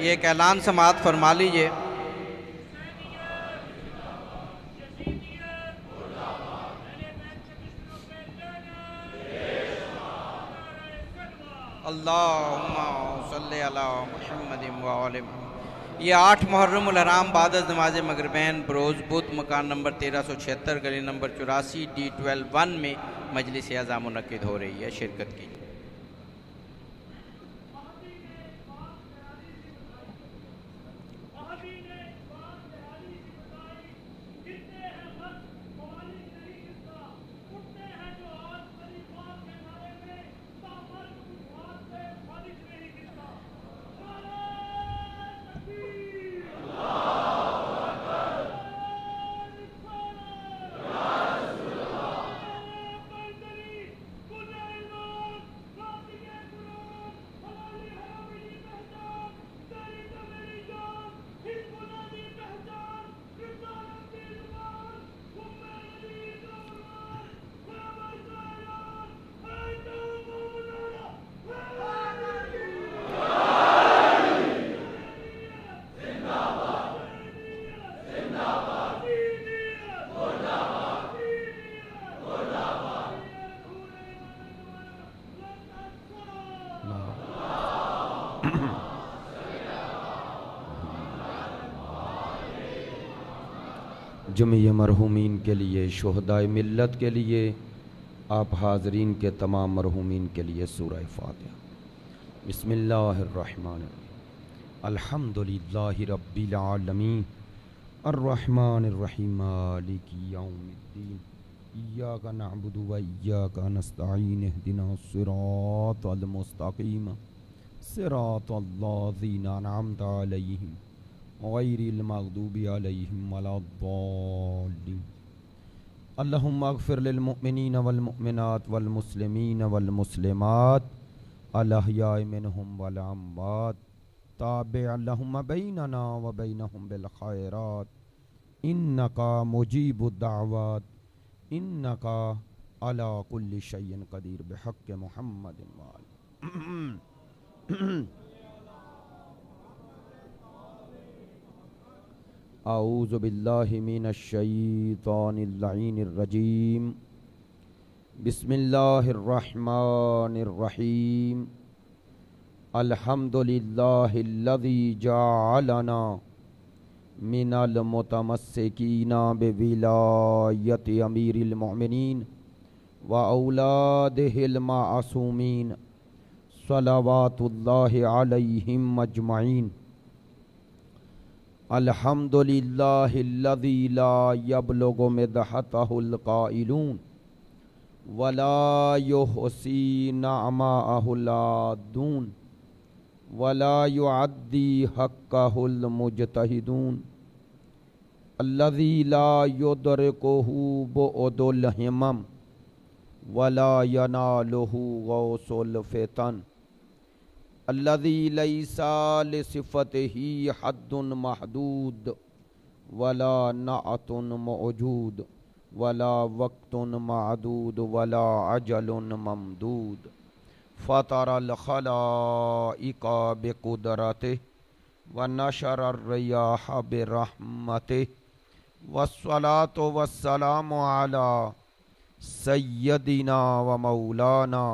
ये एक ऐलान समाअत फरमा लीजिए। अल्लाहुम्मा सल्ली अला मुहम्मदिन व आले मुहम्मद। ये 8 मुहर्रम उल हराम बाद नमाज मगरिबैन बरोज़ बुध मकान नंबर 1376 गली नंबर 84 D12-1 में मजलिस अज़ा मुनक्किद हो रही है। शिरकत की। जमीय मरहूमीन के लिए, शुहदाए मिल्लत के लिए, आप हाज़रीन के तमाम मरहूमीन के लिए सूरह फातिहा। बिस्मिल्लाहिर्रहमानिर्रहीम। अल्हम्दुलिल्लाहि रब्बिल आलमीन अर्रहमानिर्रहीम मालिकि यौमिद्दीन इय्याका नअबुदु व इय्याका नस्तईन इहदिनास सिरातल मुस्तकीम सिरातल लज़ीना अनअमता अलैहिम गैरिल मग़दूबि अलैहिम वलद्दाल्लीन। अल्लाहुम्मा अग़फ़िर लिल मुअमिनीन वल मुअमिनात वल मुस्लिमीन वल मुस्लिमात अल अहयाइ मिनहुम वल अम्वात ताबि अल्लाहुम्मा बैनना व बैनहुम बिल खैरात इन्नका मुजीबुद दाअवात इन्नका अला कुल्लि शैइन क़दीर बिहक़्क़ि मुहम्मदिन व आलिहि। औज़ु बिल्लाहि मिनश शैतानिर लईनिर रजीम। बिस्मिल्लाहिर रहमानिर रहीम। अल्हम्दुलिल्लाहिल्लज़ी जअलना मिनल मुतमस्सिकीना बिविलायति अमीरिल मुमिनीन व औलादिहिल मासूमीन सलवातुल्लाहि अलैहिम अजमईन। अल्हम्दुलिल्लाहिल्लज़ी ला यबलुगु मिदहतहुल क़ाइलून वला युहसी नअमाअहुल आदून वला युअद्दी हक़्क़हुल मुजतहिदून। अल्लज़ी ला युदरिकुहु बुअदुल हिमम वला यनालुहु गौसुल फ़ितन। अल्लज़ी लैसा लिसिफ़तिही हद्दुन महदूद वला नअतुन मौजूद वला वक्तुन मादूद वला अजलुन ममदूद। फ़तरल खलाइक़ा बिक़ुदरतिही व नशरर रियाह बिरहमतिही वस्सलातु वस्सलामु अला सय्यदिना व मौलाना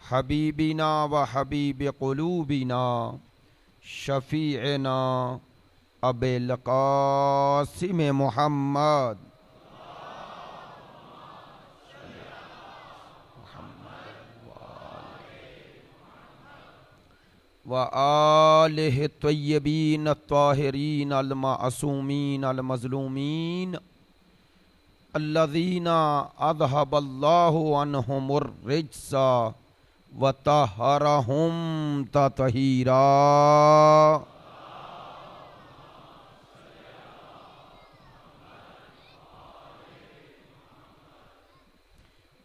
हबीबिना व हबीब क़ुलूबिना शफ़ीअना अबिल क़ासिम मुहम्मद व आलिहि तय्यबीन अत्ताहिरीन अल मासूमीन अल मज़लूमीन अल्लज़ीना अज़हबल्लाहु अन्हुमुर रिज्सा व तहरहुम ततहीरा।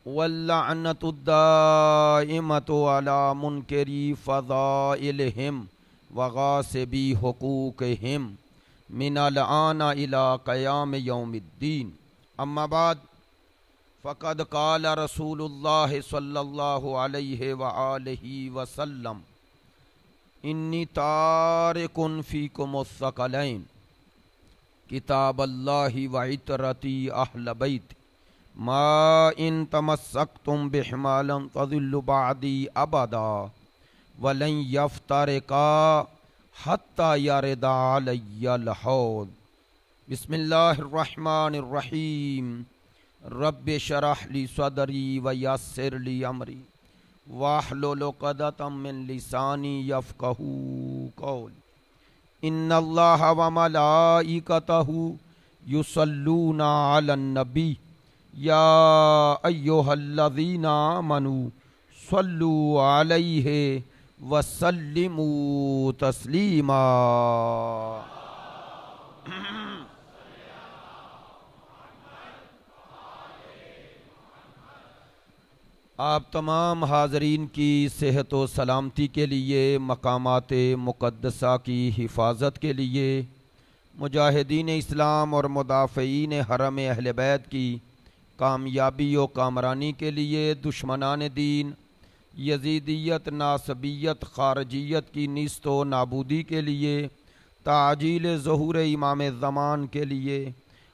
वल्लअनतु दाइमतु अला मुनकरी फ़ज़ाइलिहिम व गासिबी हुकूक़िहिम मिनल आना इला क़याम यौमिद्दीन। अम्मा बाद फ़क़द क़ाल रसूलुल्लाह सल्लल्लाहु अलैहि व आलिहि वसल्लम इन्नी तारिकुन फीकुम अस्सकलैन किताब अल्लाहि व इतरती अहल बैत मा इन तमस्सक्तुम बिहिमालन तज़िल्लु बअदी अबदा वलन यफ्तरिका हत्ता यरदा अलैयल हौद। बिस्मिल्लाहिर रहमानिर रहीम। रब्बि शरह ली सदरी व यस्सिर ली अमरी वाहलुल उक़दतम मिन लिसानी यफ़क़हू क़ौली। इन्नल्लाहा व मलाइकतहू युसल्लूना अलन नबी या अय्युहल्लज़ीना आमनू सल्लू अलैहि व सल्लिमू तस्लीमा। आप तमाम हाज़रीन की सेहत व सलामती के लिए, मकामात मुक़द्दसा की हिफाजत के लिए, मुजाहिदीन इस्लाम और मुदाफ़ईन हरम अहल बैत की कामयाबी व कामरानी के लिए, दुश्मनान दीन यजीदियत, नासबियत, खारजियत की नीस्त व नाबूदी के लिए, ताजील ज़हूर इमाम ज़मान के लिए,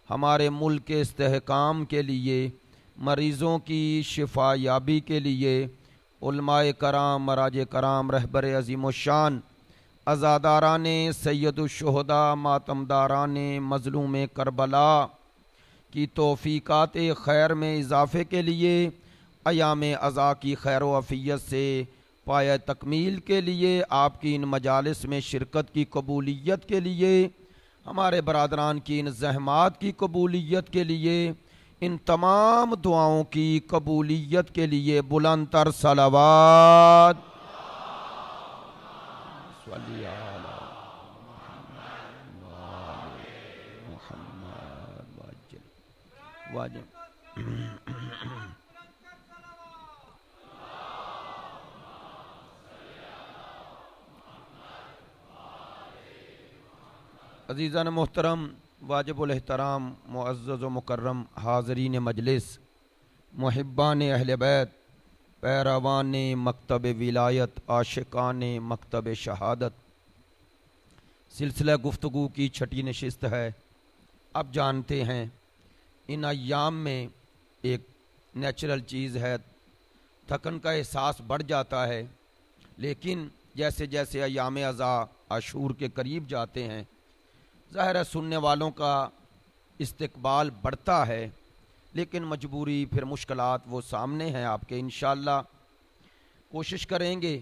हमारे मुल्क के इस्तेहकाम के लिए, मरीज़ों की शिफा याबी के लिए, उलमाए कराम, मराज कराम, रहबर अज़ीम शान, अज़ादारान सैयदुश्शुहदा, मातमदारान मज़लूम करबला की तौफ़ीक़ात खैर में इजाफ़े के लिए, अयाम अज़ा की खैर व अफ़ियत से पाया तकमील के लिए, आपकी इन मजालिस में शिरकत की कबूलियत के लिए, हमारे बरादरान की इन ज़हमात की कबूलियत के लिए, इन तमाम दुआओं की कबूलियत के लिए बुलंद तर सलावात अज़ीज़ान मोहतरम, वाजिबुल एहतराम, मुअज़्ज़ज़ व मुकर्रम हाज़रीन मजलिस, मुहिब्बान अहले बैत, पैरवान मकतब विलायत, आशिकान मकतब शहादत, सिलसिला गुफ्तगू की छठी नशिस्त है। अब जानते हैं इन अय्याम में एक नेचुरल चीज़ है, थकन का एहसास बढ़ जाता है, लेकिन जैसे जैसे अय्याम अज़ा आशूर के करीब जाते हैं, ज़ाहिर है सुनने वालों का इस्तकबाल बढ़ता है, लेकिन मजबूरी फिर मुश्किलात वो सामने हैं आपके। इंशाअल्लाह कोशिश करेंगे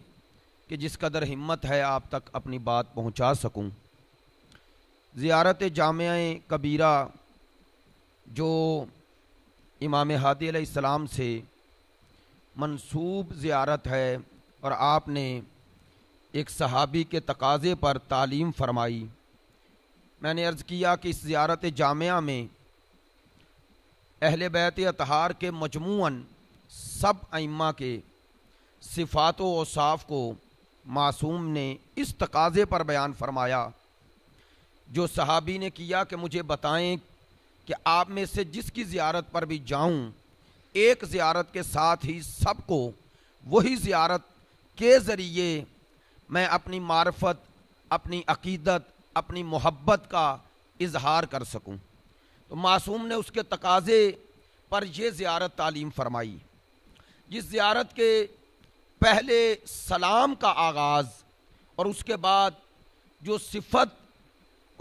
कि जिस कदर हिम्मत है आप तक अपनी बात पहुंचा सकूं। ज़ियारत जामिया कबीरा जो इमाम हादी अलैहिस्सलाम से मंसूब ज़ियारत है, और आपने एक सहाबी के तकाज़े पर तालीम फरमाई। मैंने अर्ज़ किया कि इस ज़ियारत जामिया में अहले बैत अतहार के मजमूअन सब अइम्मा के सिफ़ात व औसाफ़ को मासूम ने इस तकाज़े पर बयान फरमाया जो सहाबी ने किया कि मुझे बताएं कि आप में से जिसकी ज़ियारत पर भी जाऊं, एक ज़ियारत के साथ ही सबको वही ज़ियारत के ज़रिए मैं अपनी मारफत, अपनी अक़ीदत, अपनी मोहब्बत का इजहार कर सकूं। तो मासूम ने उसके तकाज़े पर यह ज़ियारत तालीम फरमाई, जिस ज़ियारत के पहले सलाम का आगाज़ और उसके बाद जो सिफत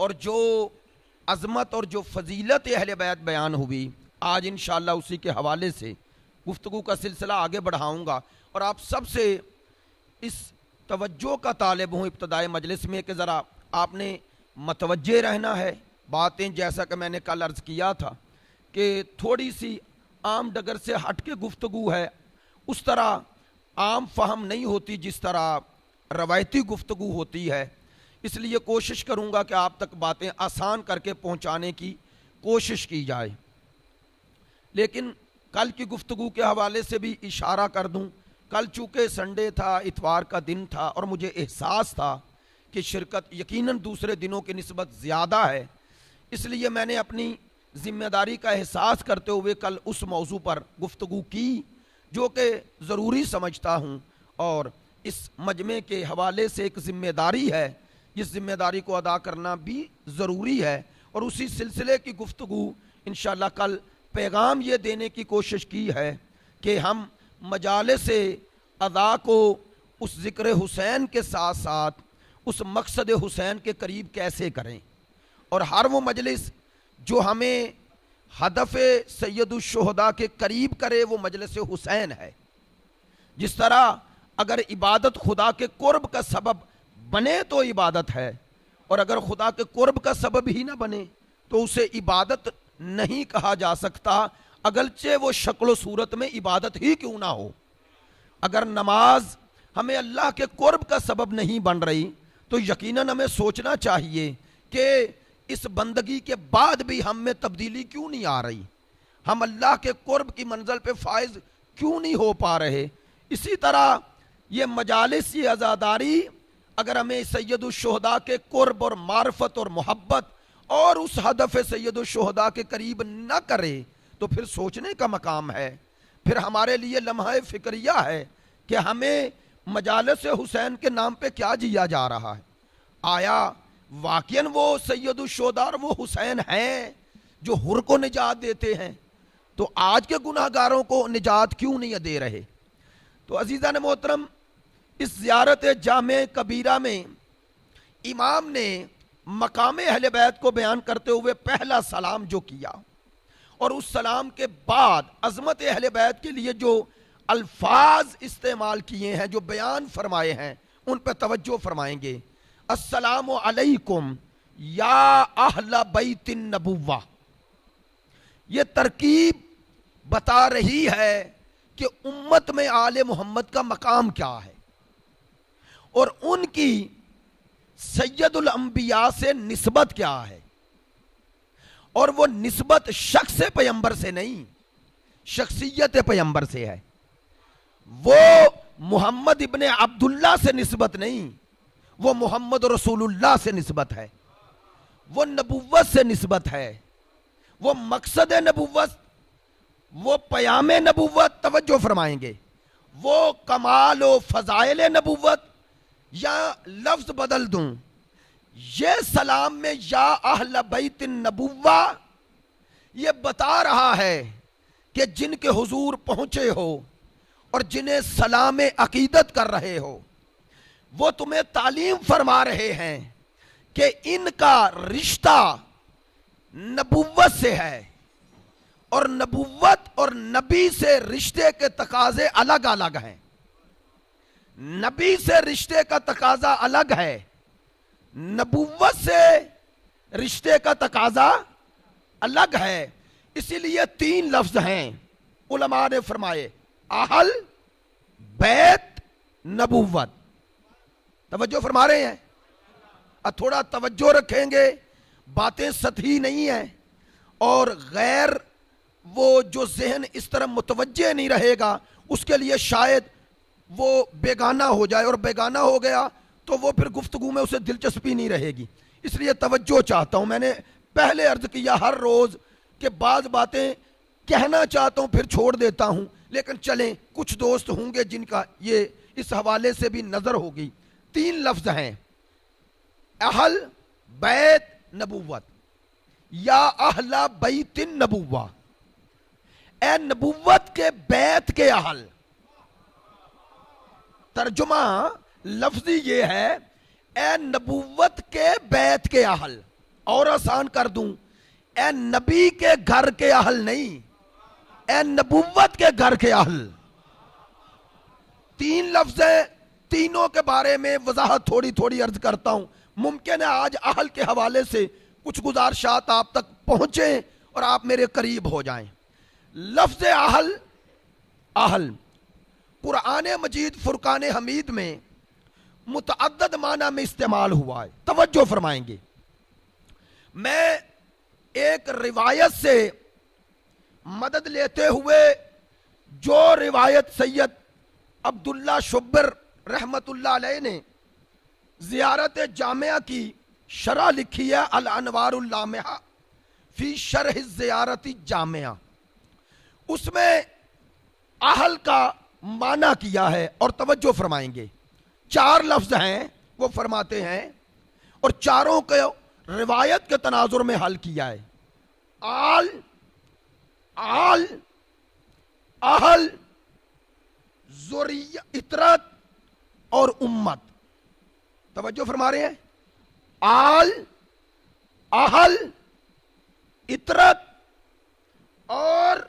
और जो अज़मत और जो फ़जीलत अहले बैत बयान हुई, आज इंशाअल्लाह उसी के हवाले से गुफ्तगू का सिलसिला आगे बढ़ाऊँगा। और आप सबसे इस तवज्जो का तालिब हूँ इब्तदाए मजलिस में कि ज़रा आपने मतवज्जे रहना है। बातें जैसा कि मैंने कल अर्ज़ किया था कि थोड़ी सी आम डगर से हट के गुफ्तगू है, उस तरह आम फहम नहीं होती जिस तरह रवायती गुफ्तगू होती है। इसलिए कोशिश करूँगा कि आप तक बातें आसान करके पहुँचाने की कोशिश की जाए। लेकिन कल की गुफ्तगू के हवाले से भी इशारा कर दूँ, कल चूँकि संडे था, इतवार का दिन था, और मुझे एहसास था कि शिरकत यकीनन दूसरे दिनों की निस्बत ज़्यादा है, इसलिए मैंने अपनी ज़िम्मेदारी का एहसास करते हुए कल उस मौजू पर गुफ्तगू की जो कि ज़रूरी समझता हूँ। और इस मजमे के हवाले से एक जिम्मेदारी है, इस जिम्मेदारी को अदा करना भी ज़रूरी है। और उसी सिलसिले की गुफ्तगू इंशाअल्लाह कल पैगाम ये देने की कोशिश की है कि हम मजालिस अदा को उस ज़िक्र हुसैन के साथ साथ उस मकसद हुसैन के करीब कैसे करें, और हर वो मजलिस जो हमें हदफ सैयदुश्शुहदा के करीब करे वो मजलिस हुसैन है। जिस तरह अगर इबादत खुदा के कुर्ब का सबब बने तो इबादत है, और अगर खुदा के कुर्ब का सबब ही ना बने तो उसे इबादत नहीं कहा जा सकता, अगरचे वो शक्ल सूरत में इबादत ही क्यों ना हो। अगर नमाज हमें अल्लाह के कुर्ब का सबब नहीं बन रही तो यकीनन हमें सोचना चाहिए कि इस बंदगी के बाद भी हम में तब्दीली क्यों नहीं आ रही, हम अल्लाह के कुर्ब की मंजिल पे फाइज क्यों नहीं हो पा रहे। इसी तरह ये मजालिस, ये आज़ादारी अगर हमें सैयदुश्शुहदा के कुर्ब और मार्फत और मोहब्बत और उस हदफ सैयदुश्शुहदा के करीब न करे तो फिर सोचने का मकाम है, फिर हमारे लिए लम्हा फिक्रिया है कि हमें मजालिस हुसैन के नाम पे क्या जिया जा रहा है। आया वाकईन वो सैयदुश्शुहदा और वो हुसैन हैं जो हुर को निजात देते हैं, तो आज के गुनाहगारों को निजात क्यों नहीं दे रहे। तो अजीज़ान मोहतरम, इस ज़ियारत जामे कबीरा में इमाम ने मकाम अहले बैत को बयान करते हुए पहला सलाम जो किया और उस सलाम के बाद अज़मत अहले बैत के लिए जो अल्फाज इस्तेमाल किए हैं, जो बयान फरमाए हैं, उन पर तवज्जो फरमाएंगे। अस्सलामु अलैकुम या अहला बैतिन नबुव्वा, ये तरकीब बता रही है कि उम्मत में आले मोहम्मद का मकाम क्या है और उनकी सैयदुल अंबिया से निस्बत क्या है। और वो निस्बत शख्स पैगंबर से नहीं, शख्सियत पैगंबर से है। वो मोहम्मद इब्ने अब्दुल्ला से निस्बत नहीं, वो मोहम्मद रसूलुल्लाह से निस्बत है, वो नबुव्वत से निस्बत है, वो मकसद नबुव्वत, वो पयामे नबुव्वत, तवज्जो फरमाएंगे, वो कमाल व फजाइल नबुव्वत, या लफ्ज बदल दूं, ये सलाम में या अहल बैत नबुव्वा ये बता रहा है कि जिनके हुजूर पहुंचे हो और जिन्हें सलाम अकीदत कर रहे हो वो तुम्हें तालीम फरमा रहे हैं कि इनका रिश्ता नबुव्वत से है, और नबुव्वत और नबी से रिश्ते के तकाजे अलग अलग हैं। नबी से रिश्ते का तकाजा अलग है, नबुव्वत से रिश्ते का तकाजा अलग है। इसीलिए तीन लफ्ज हैं, उलमा ने फरमाए अहल बैत नबुव्वत। तवज्जो फरमा रहे हैं, थोड़ा तवज्जो रखेंगे, बातें सतही नहीं है और गैर वो जो जहन इस तरह मुतवज्जे नहीं रहेगा उसके लिए शायद वो बेगाना हो जाए, और बेगाना हो गया तो वो फिर गुफ्तगू में उसे दिलचस्पी नहीं रहेगी। इसलिए तवज्जो चाहता हूं। मैंने पहले अर्ज किया हर रोज के बाज़ बातें कहना चाहता हूं फिर छोड़ देता हूं, लेकिन चलें कुछ दोस्त होंगे जिनका ये इस हवाले से भी नजर होगी। तीन लफ्ज हैं, अहल बैत नबुव्वत या अहला बैतिन नबुव्वा। ए नबुव्वत के बैत के अहल, तर्जुमा लफ्जी ये है ए नबुव्वत के बैत के अहल, और आसान कर दूं ए नबी के घर के अहल नहीं, ए नबुव्वत के घर के अहल। तीन लफ्ज हैं, तीनों के बारे में वजाहत थोड़ी थोड़ी अर्ज करता हूं। मुमकिन है आज अहल के हवाले से कुछ गुजारिशात आप तक पहुंचे और आप मेरे करीब हो जाएं। लफ्ज अहल, अहल कुरान मजीद फुरकान हमीद में मुतअद्दद माना में इस्तेमाल हुआ है। तवज्जो फरमाएंगे। मैं एक रिवायत से मदद लेते हुए, जो रिवायत सैयद अब्दुल्ला शुब्बर रहमतुल्लाह अलैह ने ज़ियारत जामिया की शरह लिखी है, अल अनवारुल लामिहा फी शरह ज़ियारत जामिया, उसमें अहल का माना किया है और तवज्जो फरमाएंगे। 4 लफ्ज हैं वो फरमाते हैं और चारों को रिवायत के तनाजुर में हल किया है। आल, आल, अहल, ज़ुरिया, इतरत और उम्मत। तवज्जो फरमा रहे हैं। आल, अहल, इतरत और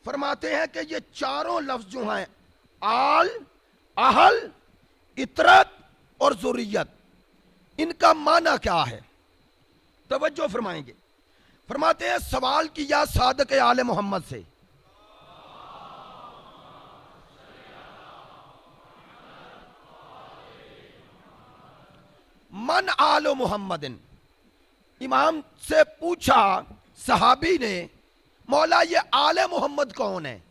फरमाते हैं कि ये चारों लफ्ज जो हैं आल, अहल, इतरत और ज़ुरियत, इनका माना क्या है? तवज्जो फरमाएंगे। फरमाते हैं सवाल किया सादक आले मोहम्मद से, मन आलो मोहम्मदिन। इमाम से पूछा सहाबी ने, मौला ये आले मोहम्मद कौन है?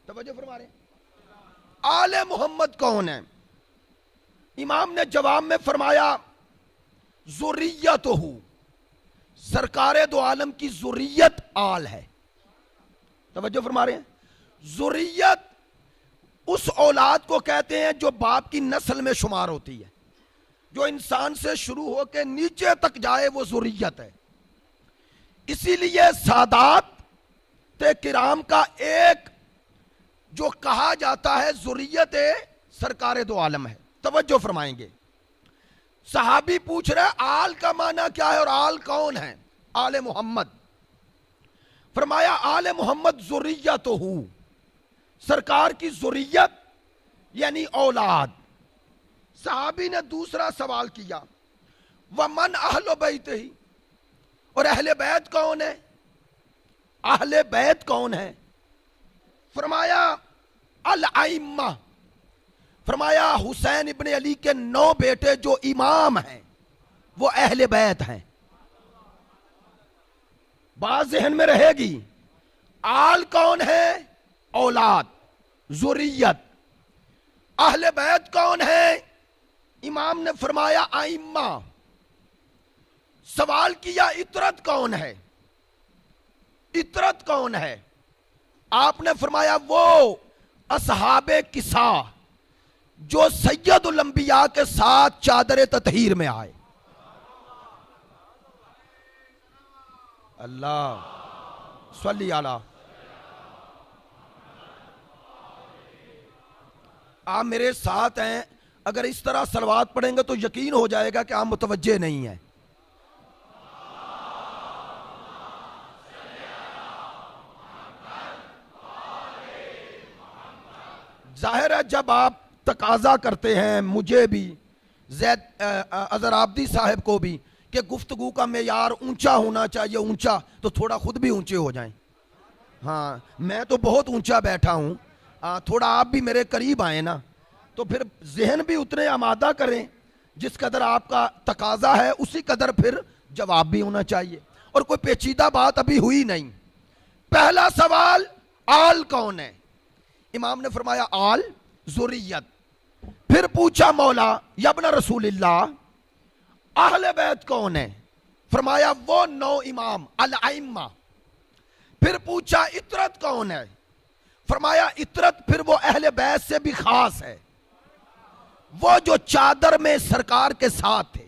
तवज्जो फरमा रहे, आले मोहम्मद कौन है? इमाम ने जवाब में फरमाया ज़ुर्रियतहू, सरकारे दो आलम की ज़ुर्रियत आल है। तवज्जो फरमा रहे हैं। ज़ुर्रियत उस औलाद को कहते हैं जो बाप की नस्ल में शुमार होती है, जो इंसान से शुरू होकर नीचे तक जाए वो ज़ुर्रियत है। इसीलिए सादात किराम का एक जो कहा जाता है ज़ुर्रियत सरकारे दो आलम है। तवज्जो फरमाएंगे। सहाबी पूछ रहे आल का माना क्या है और आल कौन है? आले मोहम्मद। फरमाया आले मोहम्मद ज़ुर्रियतहू, सरकार की ज़ुर्रियत यानी औलाद। सहाबी ने दूसरा सवाल किया वमन अहले बैत ही, और अहले बैत कौन है? अहले बैत कौन है? फरमाया अल आइम्मा, फरमाया हुसैन इब्ने अली के 9 बेटे जो इमाम हैं वो अहले बैत हैं। बात ज़हन में रहेगी। आल कौन है? औलाद, ज़ुर्रियत। अहले बैत कौन है? इमाम ने फरमाया आइम्मा। सवाल किया इतरत कौन है? इतरत कौन है? आपने फरमाया वो असहाबे किसा जो सैयदुल अंबिया के साथ चादर ततहीर में आए। अल्लाह सल्ली अला। आप मेरे साथ हैं, अगर इस तरह सलवात पढ़ेंगे तो यकीन हो जाएगा कि आप मुतवज्जे नहीं हैं। जाहिर है जब आप तकाजा करते हैं, मुझे भी जैद अजहर आबदी साहब को भी, कि गुफ्तगू का मेयार ऊंचा होना चाहिए, ऊंचा, तो थोड़ा खुद भी ऊंचे हो जाएं। हाँ, मैं तो बहुत ऊंचा बैठा हूँ, थोड़ा आप भी मेरे करीब आए ना, तो फिर जहन भी उतने आमादा करें जिस कदर आपका तकाजा है, उसी कदर फिर जवाब भी होना चाहिए। और कोई पेचीदा बात अभी हुई नहीं। पहला सवाल आल कौन है? इमाम ने फरमाया आल ज़ुर्रियत। फिर पूछा मौला यब्न रसूलिल्लाह अहले बैत कौन है? फरमाया वो 9 इमाम अल आइम्मा। फिर पूछा इतरत कौन है? फरमाया इतरत फिर वो अहले बैत से भी खास है, वो जो चादर में सरकार के साथ थे।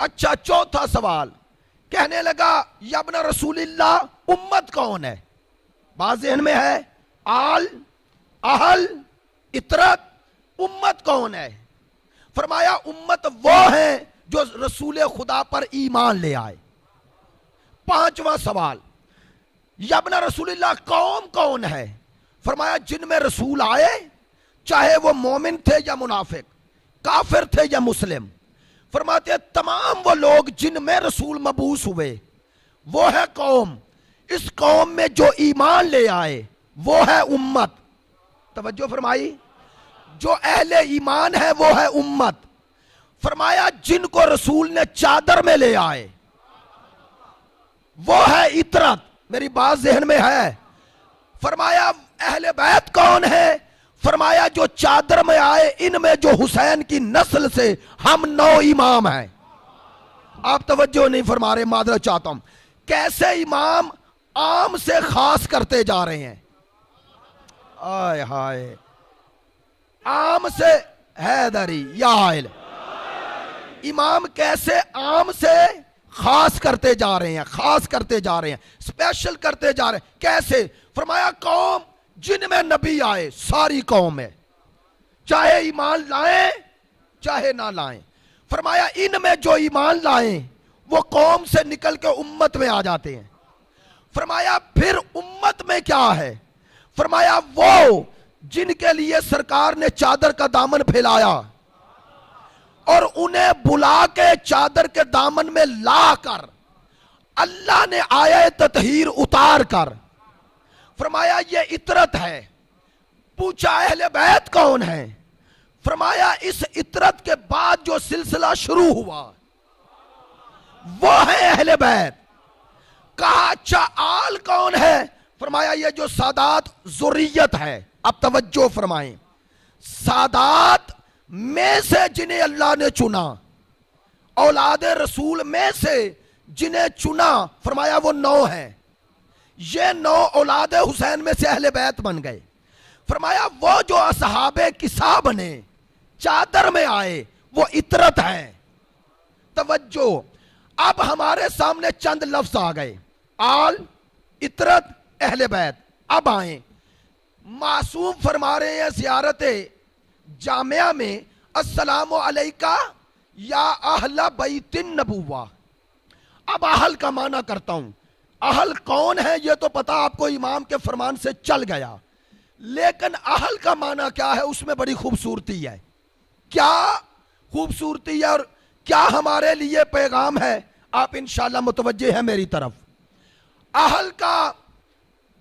अच्छा, चौथा सवाल कहने लगा यब्न रसूलिल्लाह उम्मत कौन है? बात ज़हन में है। आल, अहल, इतरत, उम्मत कौन है? फरमाया उम्मत वो है जो रसूल खुदा पर ईमान ले आए। पांचवा सवाल यब्न रसूलिल्लाह कौम कौन है? फरमाया जिनमें रसूल आए, चाहे वो मोमिन थे या मुनाफिक, काफिर थे या मुस्लिम। फरमाते तमाम वो लोग जिनमें रसूल मबूस हुए वो है कौम। इस कौम में जो ईमान ले आए वो है उम्मत। तवज्जो फरमाई। जो अहले ईमान है वो है उम्मत। फरमाया जिनको रसूल ने चादर में ले आए वो है इतरत। मेरी बात ज़हन में है। फरमाया अहले बैत कौन है? फरमाया जो चादर में आए, इनमें जो हुसैन की नस्ल से हम 9 इमाम हैं। आप तवज्जो नहीं फरमा रहे, मादरत चाहता हूं। कैसे इमाम आम से खास करते जा रहे हैं। आय हाय, आम से हैदरी या आयल। इमाम कैसे आम से खास करते जा रहे हैं, खास करते जा रहे हैं, स्पेशल करते जा रहे हैं। कैसे? फरमाया कौम जिनमें नबी आए, सारी कौम है, चाहे ईमान लाएं चाहे ना लाएं। फरमाया इनमें जो ईमान लाएं वो कौम से निकल के उम्मत में आ जाते हैं। फरमाया फिर उम्मत में क्या है? फरमाया वो जिनके लिए सरकार ने चादर का दामन फैलाया और उन्हें बुला के चादर के दामन में लाकर अल्लाह ने आयत ततहीर उतार कर फरमाया ये इतरत है। पूछा अहले बैत कौन है? फरमाया इस इतरत के बाद जो सिलसिला शुरू हुआ वो है अहले बैत। कहा अच्छा आल कौन है? फरमाया ये जो सादात जुर्रियत है। अब तवज्जो फरमाएं, सादात में से जिन्हें अल्लाह ने चुना, औलाद रसूल में से जिन्हें चुना, फरमाया वो 9 है। ये 9 औलाद हुसैन में से अहले बैत बन गए। फरमाया वो जो असहाबे किसा बने, चादर में आए, वो इतरत है। तवज्जो, अब हमारे सामने चंद लफ्ज आ गए, आल, इतरत, अहले बैत। अब आए, मासूम फरमा रहे हैं ज़ियारत जामिया में, अस्सलामु अलैका या अहला बैतिन नबुव्वा। अब अहल का माना करता हूं। अहल कौन है ये तो पता आपको, इमाम के फरमान से चल गया, लेकिन अहल का माना क्या है उसमें बड़ी खूबसूरती है। क्या खूबसूरती है और क्या हमारे लिए पैगाम है, आप इंशाअल्लाह मुतवज्जे हैं मेरी तरफ। अहल का,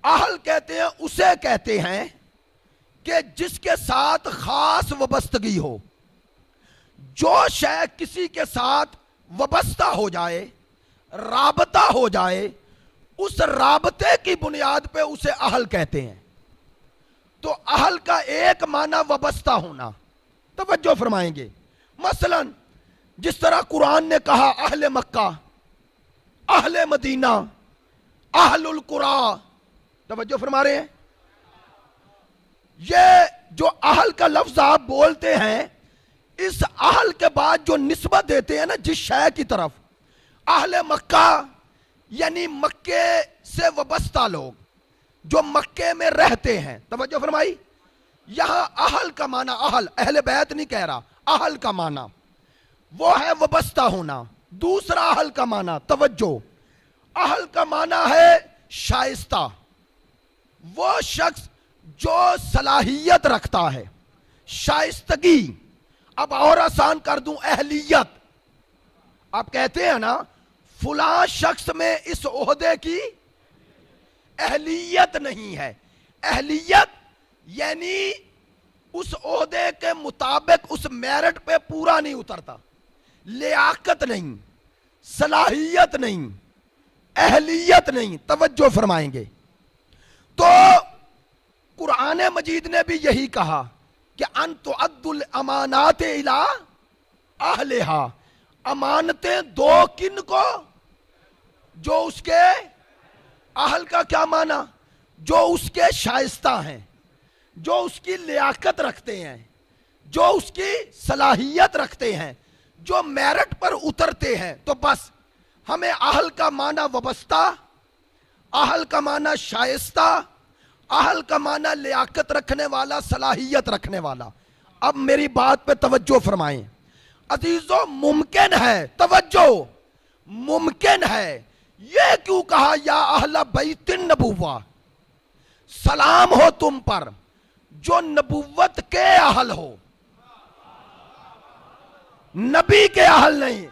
अहल कहते हैं, उसे कहते हैं कि जिसके साथ खास वबस्तगी हो। जो शय किसी के साथ वबस्ता हो जाए, राबता हो जाए, उस राबते की बुनियाद पे उसे अहल कहते हैं। तो अहल का एक माना वबस्ता होना। तवज्जो फरमाएंगे, मसलन जिस तरह कुरान ने कहा अहले मक्का, अहले मदीना, अहलुल कुरा। तवज्जो फरमा रहे हैं, ये जो अहल का लफ्ज आप बोलते हैं, इस अहल के बाद जो निस्बत देते हैं ना जिस शय की तरफ, अहले मक्का यानी मक्के से वबस्ता लोग जो मक्के में रहते हैं। तवज्जो फरमाई, यहां अहल का माना, अहल अहले बैत नहीं कह रहा, अहल का माना वो है वबस्ता होना। दूसरा अहल का माना, तवज्जो, अहल का माना है शाइस्ता, वो शख्स जो सलाहियत रखता है, शाइस्तगी। अब और आसान कर दूं, अहलियत। आप कहते हैं ना फुला शख्स में इस ओहदे की अहलियत नहीं है। अहलियत यानी उस ओहदे के मुताबिक उस मेरिट पे पूरा नहीं उतरता, लियाकत नहीं, सलाहियत नहीं, अहलियत नहीं। तवज्जो फरमाएंगे, तो कुरान मजीद ने भी यही कहा कि अंतु अद्दुल अमानात इला अहलिहा। अमानतें दो किन को? जो उसके अहल का क्या माना? जो उसके शाइस्ता हैं, जो उसकी लियाकत रखते हैं, जो उसकी सलाहियत रखते हैं, जो मेरिट पर उतरते हैं। तो बस हमें अहल का माना वबस्ता, अहल का माना शाइस्ता, अहल का माना लियाकत रखने वाला, सलाहियत रखने वाला। अब मेरी बात पे तवज्जो फरमाएं अजीजों, मुमकिन है, तवज्जो, मुमकिन है। ये क्यों कहा या अहला बैतिन नबुव्वा, सलाम हो तुम पर जो नबुव्वत के अहल हो, नबी के अहल नहीं।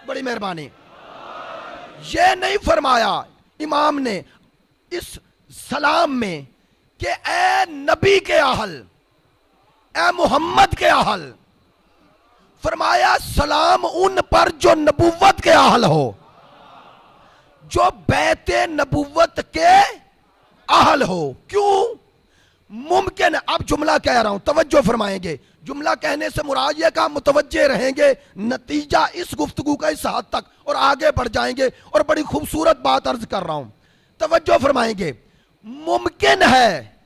बड़ी मेहरबानी, ये नहीं फरमाया इमाम ने इस सलाम में कि ए नबी के अहल, ए मोहम्मद के अहल। फरमाया सलाम उन पर जो नबुव्वत के अहल हो, जो बैते नबुव्वत के अहल हो। क्यों? मुमकिन, अब जुमला कह रहा हूं, तवज्जो फरमाएंगे। जुमला कहने से मुराद यह का मुतवज्जे रहेंगे, नतीजा इस गुफ्तगू का इस हद तक, और आगे बढ़ जाएंगे। और बड़ी खूबसूरत बात अर्ज कर रहा हूं, तवज्जो फरमाएंगे। मुमकिन है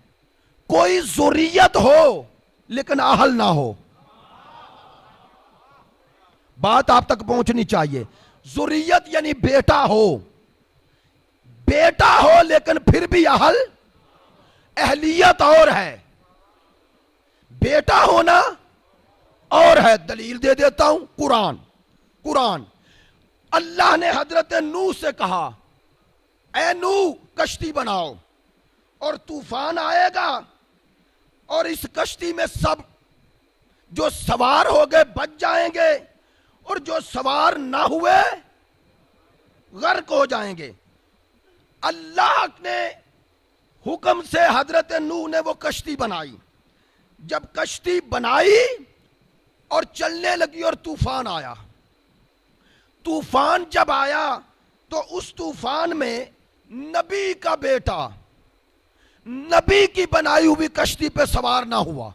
कोई ज़ुर्रियत हो लेकिन अहल ना हो। बात आप तक पहुंचनी चाहिए। जुर्रियत यानी बेटा हो, बेटा हो लेकिन फिर भी अहल, अहलियत और है, बेटा होना और है। दलील दे देता हूं, कुरान अल्लाह ने हजरत नूह से कहा, ए नूह कश्ती बनाओ और तूफान आएगा और इस कश्ती में सब जो सवार हो गए बच जाएंगे और जो सवार ना हुए गर्क हो जाएंगे। अल्लाह ने हुक्म से हजरत नूह ने वो कश्ती बनाई। जब कश्ती बनाई और चलने लगी और तूफान आया, तूफान जब आया तो उस तूफान में नबी का बेटा नबी की बनाई हुई कश्ती पे सवार ना हुआ।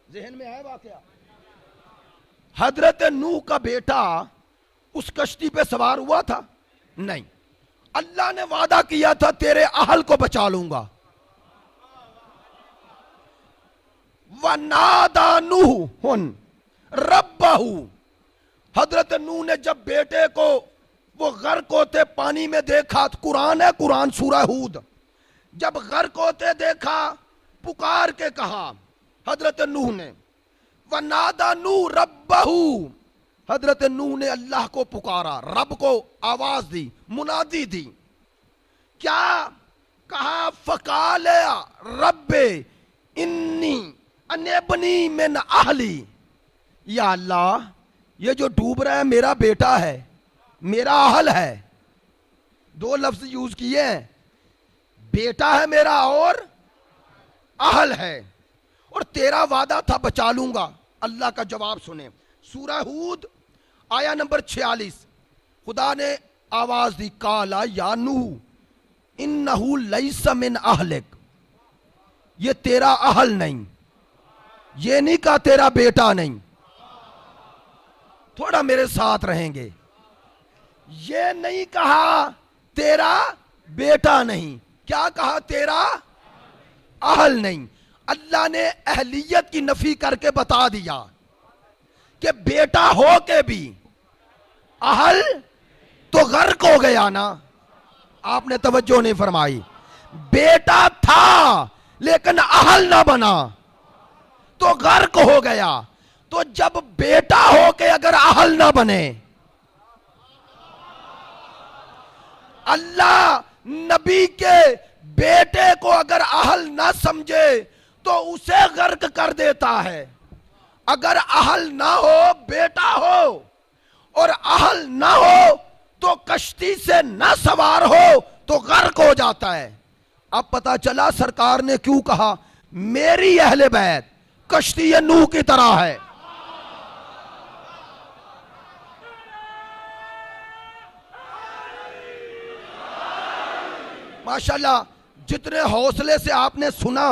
जहन में है वाकया? हजरत नूह का बेटा उस कश्ती पे सवार हुआ था? नहीं। अल्लाह ने वादा किया था तेरे अहल को बचा लूंगा। वनादा नूह रब्बहू, हजरत नूह ने जब बेटे को वो गर्क होते पानी में देखा, कुरान है, कुरान सूरह हूद, जब गर्क होते देखा पुकार के कहा हजरत नूह ने, वनादा नूह रब्बहू, हजरत नूह ने अल्लाह को पुकारा, रब को आवाज दी, मुनादी दी। क्या कहा? फकाल रब्बे इन्नी अनेबनी मिन अहली, या अल्लाह ये जो डूब रहा है मेरा बेटा है, मेरा अहल है। दो लफ्ज यूज किए हैं, बेटा है मेरा और अहल है, और तेरा वादा था बचा लूंगा। अल्लाह का जवाब सुने, सूरह हूद आया नंबर 46, खुदा ने आवाज दी, काला या नूह इन्नहु लैसा मिन अहलिक, ये तेरा अहल नहीं, ये नहीं कहा तेरा बेटा नहीं। थोड़ा मेरे साथ रहेंगे। ये नहीं कहा तेरा बेटा नहीं, क्या कहा? तेरा अहल नहीं। अल्लाह ने अहलियत की नफी करके बता दिया कि बेटा हो के भी अहल तो गर्क हो गया ना। आपने तवज्जो नहीं फरमाई। बेटा था लेकिन अहल ना बना तो गर्क हो गया। तो जब बेटा हो के अगर अहल ना बने, अल्लाह नबी के बेटे को अगर अहल ना समझे तो उसे गर्क कर देता है। अगर अहल ना हो, बेटा हो और अहल ना हो तो कश्ती से ना सवार हो तो गर्क हो जाता है। अब पता चला सरकार ने क्यों कहा मेरी अहले बैत कश्ती नूह की तरह है। माशाल्लाह, जितने हौसले से आपने सुना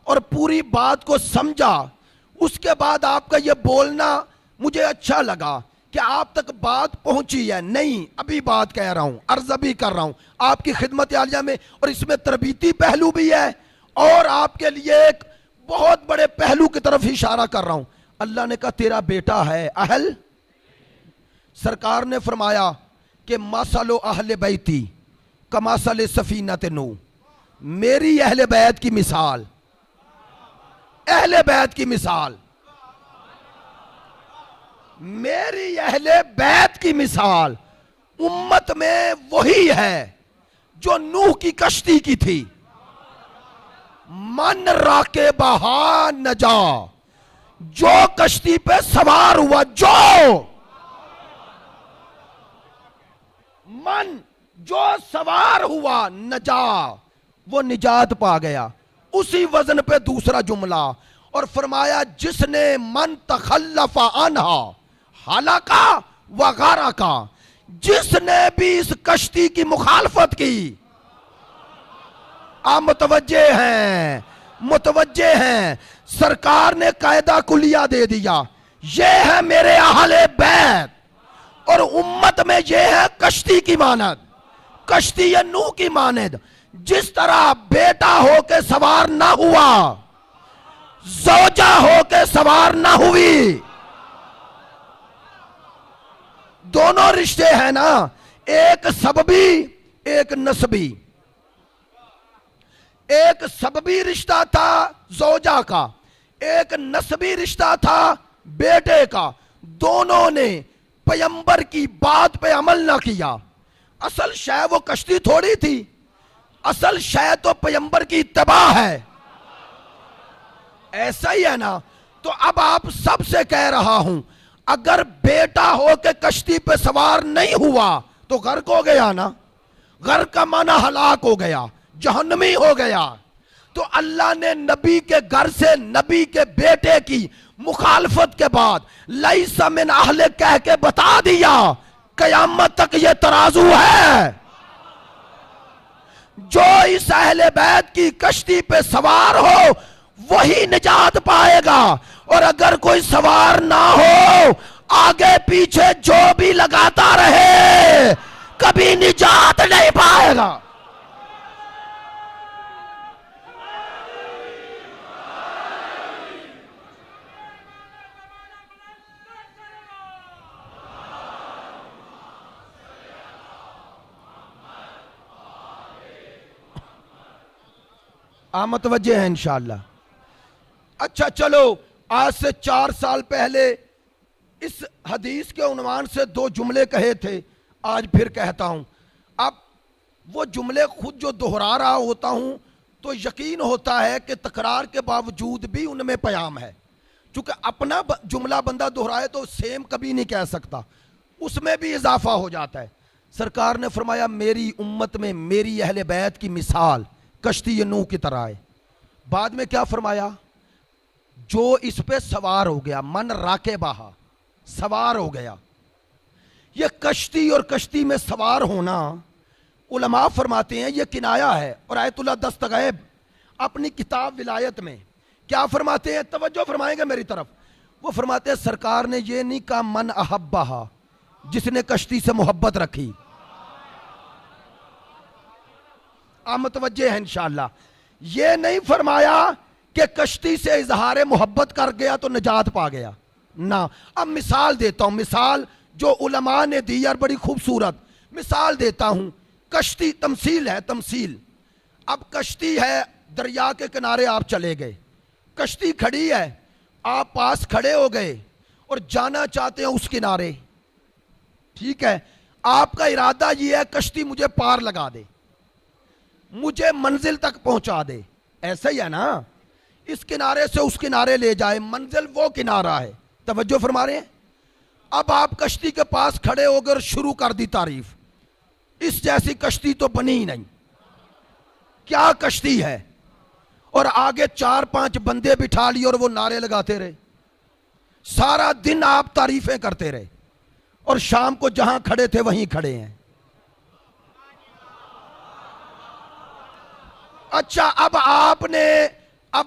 और पूरी बात को समझा, उसके बाद आपका ये बोलना मुझे अच्छा लगा कि आप तक बात पहुंची है। नहीं, अभी बात कह रहा हूं, अर्ज भी कर रहा हूं आपकी खिदमत आलिया में, और इसमें तरबीती पहलू भी है और आपके लिए एक बहुत बड़े पहलू की तरफ इशारा कर रहा हूं। अल्लाह ने कहा तेरा बेटा है अहल। सरकार ने फरमाया कि मसलो अहले बैती कमासल सफीनत नूह, मेरी अहले बैत की मिसाल, अहले बैत की मिसाल, मेरी अहले बैत की मिसाल उम्मत में वही है जो नूह की कश्ती की थी। मन राके बहा नजा, जो कश्ती पे सवार हुआ, जो मन जो सवार हुआ नजा, वो निजात पा गया। उसी वजन पे दूसरा जुमला और फरमाया जिसने मन तखल्लफा अनहा हालाका वगारा का, जिसने भी इस कश्ती की मुखालफत की। आप मुतवज्जे हैं, मुतवज्जे हैं। सरकार ने कायदा कुलिया दे दिया, ये है मेरे अहले बैत और उम्मत में ये है कश्ती की मानद, कश्ती नूह की मानद। जिस तरह बेटा हो के सवार ना हुआ ज़ौजा होके सवार ना हुई। दोनों रिश्ते हैं ना, एक सबबी एक नस्बी। एक सबबी रिश्ता था ज़ौजा का, एक नस्बी रिश्ता था बेटे का। दोनों ने पैगंबर की बात पे अमल ना किया। असल शय वो कश्ती थोड़ी थी, असल शय तो पैगंबर की इत्तबा है। ऐसा ही है ना। तो अब आप सबसे कह रहा हूं, अगर बेटा हो के कश्ती पे सवार नहीं हुआ तो गर्क हो गया ना। गर्क का माना हलाक हो गया, जहन्नमी हो गया। तो अल्लाह ने नबी के घर से नबी के बेटे की मुखालफत के बाद लैसा मिन अहले कह के बता दिया, कयामत तक ये तराजू है। जो इस अहले बैत की कश्ती पे सवार हो वही निजात पाएगा, और अगर कोई सवार ना हो, आगे पीछे जो भी लगाता रहे, कभी निजात नहीं पाएगा। मतवज्जे है इंशाअल्लाह। अच्छा चलो, आज से 4 साल पहले इस हदीस के उन्वान से 2 जुमले कहे थे, आज फिर कहता हूं। अब वो जुमले खुद जो दोहरा रहा होता हूं तो यकीन होता है कि तकरार के बावजूद भी उनमें प्याम है। चूंकि अपना जुमला बंदा दोहराए तो सेम कभी नहीं कह सकता, उसमें भी इजाफा हो जाता है। सरकार ने फरमाया, मेरी उम्मत में मेरी अहले बैत की मिसाल कश्ती नूह की तरह है। बाद में क्या फरमाया, जो इस पे सवार हो गया, मन राके बहा, सवार हो गया। ये कश्ती और कश्ती में सवार होना, उलमा फरमाते हैं ये किनाया है। और आयतुल्लाह दस्तगैब अपनी किताब विलायत में क्या फरमाते हैं, तवज्जो फरमाएंगे मेरी तरफ। वो फरमाते हैं, सरकार ने ये नहीं कहा मन अहब्बहा, जिसने कश्ती से मोहब्बत रखी। मुतवज्जे है इंशाअल्लाह। ये नहीं फरमाया कि कश्ती से इजहार मोहब्बत कर गया तो निजात पा गया ना। अब मिसाल देता हूं, मिसाल जो उलमा ने दी यार, बड़ी खूबसूरत मिसाल देता हूं। कश्ती तमसील है, तमसील। अब कश्ती है, दरिया के किनारे आप चले गए, कश्ती खड़ी है, आप पास खड़े हो गए और जाना चाहते हैं उस किनारे। ठीक है, आपका इरादा यह है कश्ती मुझे पार लगा दे, मुझे मंजिल तक पहुंचा दे। ऐसा ही है ना, इस किनारे से उस किनारे ले जाए, मंजिल वो किनारा है। तवज्जो फरमा रहे हैं। अब आप कश्ती के पास खड़े हो गए और शुरू कर दी तारीफ, इस जैसी कश्ती तो बनी ही नहीं, क्या कश्ती है। और आगे 4-5 बंदे बिठा लिए और वो नारे लगाते रहे। सारा दिन आप तारीफें करते रहे और शाम को जहां खड़े थे वहीं खड़े हैं। अच्छा, अब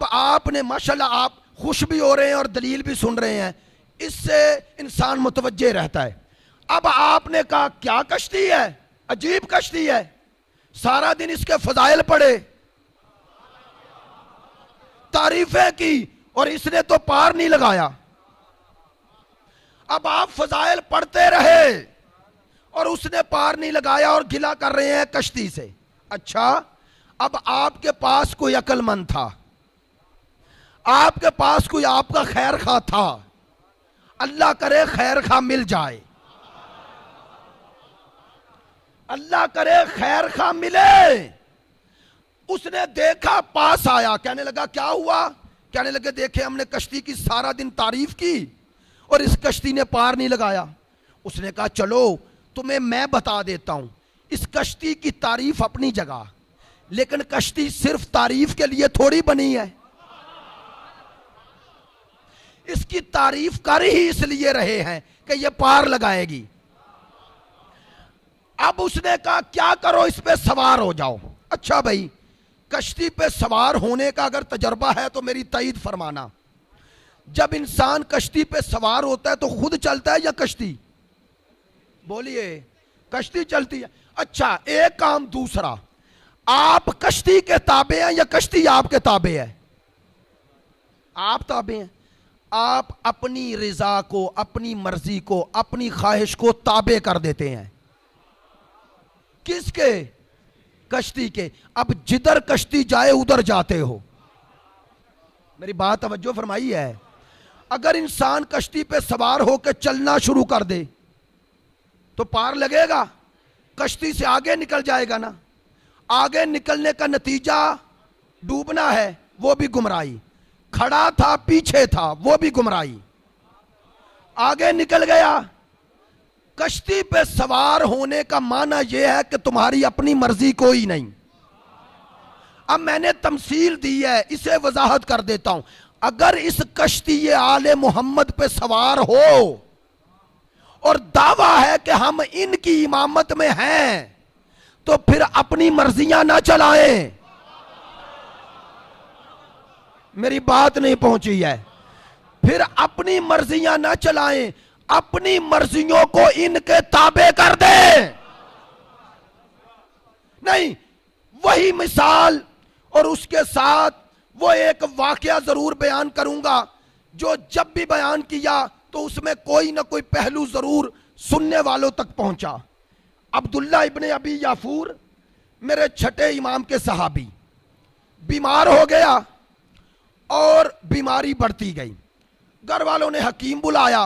आपने माशाल्लाह आप खुश भी हो रहे हैं और दलील भी सुन रहे हैं, इससे इंसान मुतवज्जे रहता है। अब आपने कहा क्या कश्ती है, अजीब कश्ती है, सारा दिन इसके फजाइल पढ़े, तारीफें की और इसने तो पार नहीं लगाया। अब आप फजाइल पढ़ते रहे और उसने पार नहीं लगाया और गिला कर रहे हैं कश्ती से। अच्छा, अब आपके पास कोई अक्लमंद था, आपके पास कोई आपका खैर खा था, अल्लाह करे खैर खा मिल जाए, अल्लाह करे खैर खा मिले। उसने देखा, पास आया, कहने लगा क्या हुआ, कहने लगे देखे हमने कश्ती की सारा दिन तारीफ की और इस कश्ती ने पार नहीं लगाया। उसने कहा चलो तुम्हें मैं बता देता हूं, इस कश्ती की तारीफ अपनी जगह, लेकिन कश्ती सिर्फ तारीफ के लिए थोड़ी बनी है। इसकी तारीफ कर ही इसलिए रहे हैं कि ये पार लगाएगी। अब उसने कहा क्या करो, इस पे सवार हो जाओ। अच्छा भाई, कश्ती पे सवार होने का अगर तजर्बा है तो मेरी तईद फरमाना। जब इंसान कश्ती पे सवार होता है तो खुद चलता है या कश्ती? बोलिए, कश्ती चलती है। अच्छा, एक काम दूसरा, आप कश्ती के ताबे हैं या कश्ती आपके ताबे है? आप ताबे हैं। आप अपनी रिजा को, अपनी मर्जी को, अपनी ख्वाहिश को ताबे कर देते हैं। किसके? कश्ती के। अब जिधर कश्ती जाए उधर जाते हो। मेरी बात तवज्जो फरमाई है। अगर इंसान कश्ती पे सवार होकर चलना शुरू कर दे तो पार लगेगा, कश्ती से आगे निकल जाएगा ना। आगे निकलने का नतीजा डूबना है, वो भी गुमराही। खड़ा था पीछे था, वो भी गुमराही। आगे निकल गया। कश्ती पे सवार होने का माना यह है कि तुम्हारी अपनी मर्जी कोई नहीं। अब मैंने तमसील दी है, इसे वजाहत कर देता हूं। अगर इस कश्ती ये आले मोहम्मद पे सवार हो और दावा है कि हम इनकी इमामत में हैं, तो फिर अपनी मर्जियां ना चलाएं। मेरी बात नहीं पहुंची है। फिर अपनी मर्जियां ना चलाएं, अपनी मर्जियों को इनके ताबे कर दें। नहीं, वही मिसाल और उसके साथ वो एक वाकया जरूर बयान करूंगा जो जब भी बयान किया तो उसमें कोई ना कोई पहलू जरूर सुनने वालों तक पहुंचा। अब्दुल्ला इब्ने अबी याफूर, मेरे छठे इमाम के सहाबी, बीमार हो गया और बीमारी बढ़ती गई। घर वालों ने हकीम बुलाया।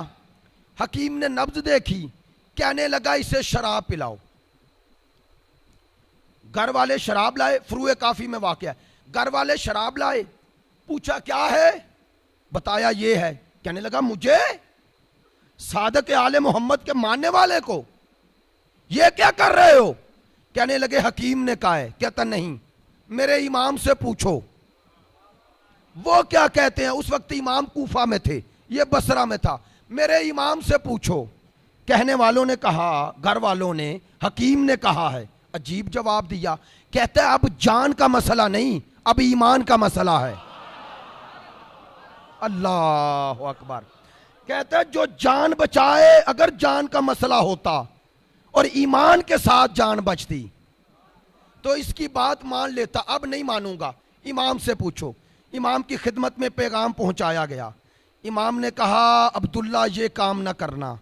हकीम ने नब्ज देखी, कहने लगा इसे शराब पिलाओ। घर वाले शराब लाए। फुरूए काफी में वाकया। घर वाले शराब लाए। पूछा क्या है? बताया ये है। कहने लगा मुझे, सादक आले मोहम्मद के मानने वाले को, ये क्या कर रहे हो? कहने लगे हकीम ने कहा है। कहता नहीं, मेरे इमाम से पूछो वो क्या कहते हैं। उस वक्त इमाम कूफा में थे, ये बसरा में था। मेरे इमाम से पूछो। कहने वालों ने कहा, घर वालों ने, हकीम ने कहा है। अजीब जवाब दिया। कहता है अब जान का मसला नहीं, अब ईमान का मसला है। अल्लाह अकबर। कहता है जो जान बचाए, अगर जान का मसला होता और ईमान के साथ जान बचती तो इसकी बात मान लेता, अब नहीं मानूंगा, इमाम से पूछो। इमाम की खिदमत में पैगाम पहुंचाया गया। इमाम ने कहा अब्दुल्ला ये काम ना करना,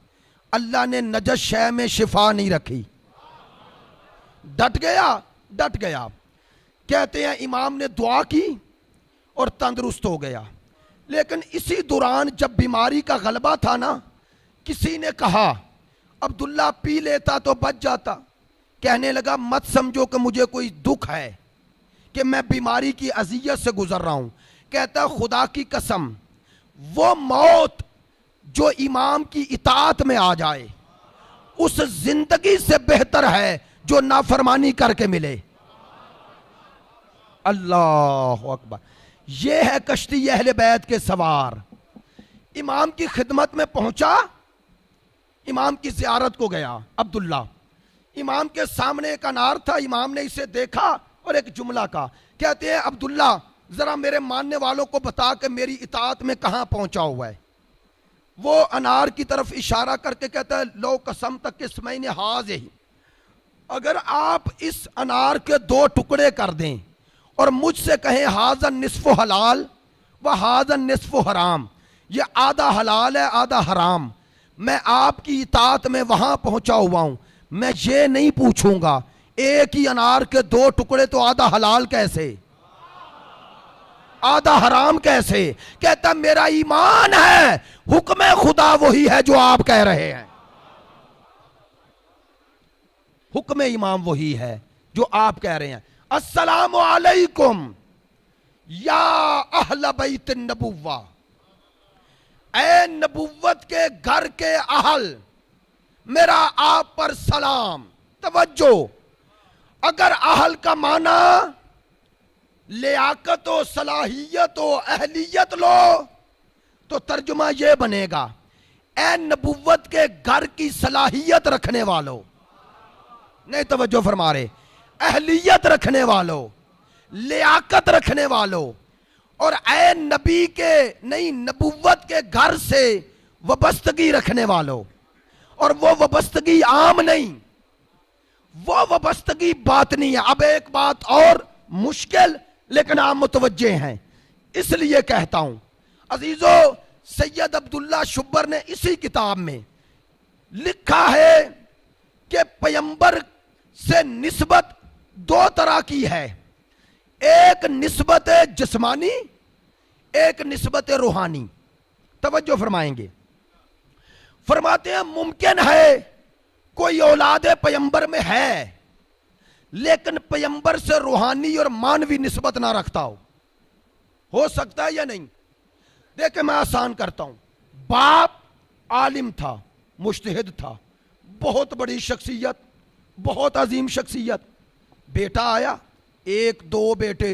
अल्लाह ने नजस शय में शिफा नहीं रखी। डट गया। कहते हैं इमाम ने दुआ की और तंदुरुस्त हो गया। लेकिन इसी दौरान जब बीमारी का गलबा था ना, किसी ने कहा अब्दुल्ला पी लेता तो बच जाता। कहने लगा मत समझो कि मुझे कोई दुख है कि मैं बीमारी की अजियत से गुजर रहा हूं। कहता खुदा की कसम, वो मौत जो इमाम की इताअत में आ जाए उस जिंदगी से बेहतर है जो नाफरमानी करके मिले। अल्लाह अकबर। ये है कश्ती अहले बैत के सवार। इमाम की खिदमत में पहुंचा, इमाम की ज़ियारत को गया अब्दुल्ला। इमाम के सामने एक अनार था। इमाम ने इसे देखा और एक जुमला कहा। कहते हैं अब्दुल्ला जरा मेरे मानने वालों को बता के मेरी इताअत में कहां पहुंचा हुआ है। वो अनार की तरफ इशारा करके कहता है लो कसम तक के समय ने हाज यही, अगर आप इस अनार के 2 टुकड़े कर दें और मुझसे कहें हाजन निस्फो हलाल व हाजन निस्फो हराम, ये आधा हलाल है आधा हराम, मैं आपकी इताअत में वहां पहुंचा हुआ हूं। मैं ये नहीं पूछूंगा एक ही अनार के 2 टुकड़े तो आधा हलाल कैसे, आधा हराम कैसे। कहता मेरा ईमान है हुक्म खुदा वही है जो आप कह रहे हैं। हुक्म इमाम वही है जो आप कह रहे हैं। अस्सलामु अलैकुम या अहल बैत नबुव्वा, ऐ नबुव्वत के घर के अहल, मेरा आप पर सलाम। तवज्जो, अगर अहल का माना लियाकत हो, सलाहियत हो, अहलियत लो तो तर्जुमा यह बनेगा ऐ नबुव्वत के घर की सलाहियत रखने वालों। नहीं तवज्जो फरमा रहे, अहलियत रखने वालों, लियाकत रखने वालों, और ऐ नबी के नहीं नबुव्वत के घर से वबस्तगी रखने वालों। और वो वबस्तगी आम नहीं, वो वबस्तगी बातनी है। अब एक बात और मुश्किल लेकिन आप मुतवज्जे हैं, इसलिए कहता हूं अजीजो, सैयद अब्दुल्ला शुब्बर ने इसी किताब में लिखा है कि पैगंबर से निस्बत दो तरह की है, एक निस्बत जिस्मानी, एक निस्बत रूहानी। तवज्जो फरमाएंगे। फरमाते हैं मुमकिन है कोई औलाद पैगंबर में है, लेकिन पैगंबर से रूहानी और मानवी निस्बत ना रखता हो सकता है या नहीं? देखिए मैं आसान करता हूं। बाप आलिम था, मुज्तहिद था, बहुत बड़ी शख्सियत, बहुत अजीम शख्सियत। बेटा आया, एक दो बेटे,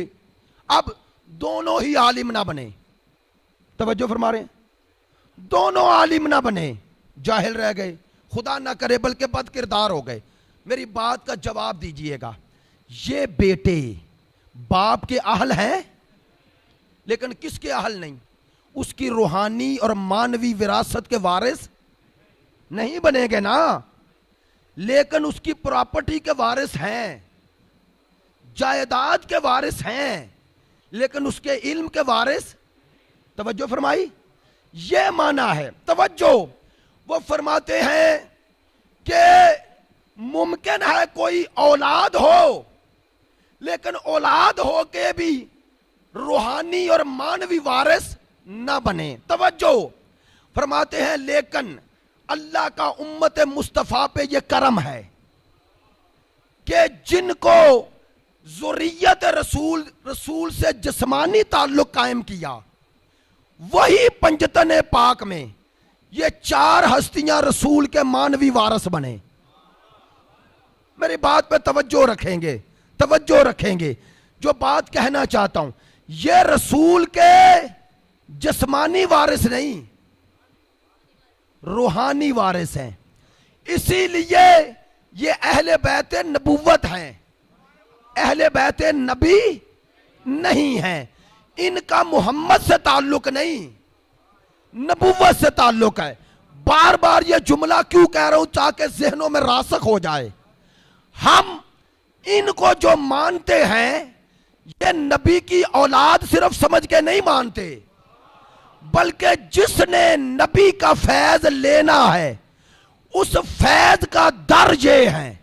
अब दोनों ही आलिम ना बने। तवज्जो फरमा रहे हैं, दोनों आलिम ना बने, जाहिल रह गए, खुदा ना करे बल्कि बद किरदार हो गए। मेरी बात का जवाब दीजिएगा, ये बेटे बाप के अहल हैं, लेकिन किसके अहल नहीं? उसकी रूहानी और मानवी विरासत के वारिस नहीं बनेंगे ना, लेकिन उसकी प्रॉपर्टी के वारिस हैं, जायदाद के वारिस हैं, लेकिन उसके इल्म के वारिस। तवज्जो फरमाई, ये माना है। तवज्जो, वो फरमाते हैं कि मुमकिन है कोई औलाद हो, लेकिन औलाद हो के भी रूहानी और मानवी वारिस ना बने। तवज्जो फरमाते हैं, लेकिन अल्लाह का उम्मत मुस्तफ़ा पे ये करम है कि जिनको ज़ुर्रियत रसूल से जिस्मानी ताल्लुक कायम किया, वही पंजतन पाक में ये चार हस्तियां रसूल के मानवी वारस बने। मेरी बात पे तवज्जो रखेंगे, तवज्जो रखेंगे। जो बात कहना चाहता हूं, ये रसूल के जिस्मानी वारिस नहीं, रूहानी वारिस हैं। इसीलिए ये अहले बैत नबूवत हैं, अहले बैत नबी नहीं हैं। इनका मोहम्मद से ताल्लुक नहीं, नबूवत से ताल्लुक है। बार बार ये जुमला क्यों कह रहा हूं? ताकि जहनों में रासख हो जाए। हम इनको जो मानते हैं, ये नबी की औलाद सिर्फ समझ के नहीं मानते, बल्कि जिसने नबी का फैज लेना है, उस फैज का दर ये है।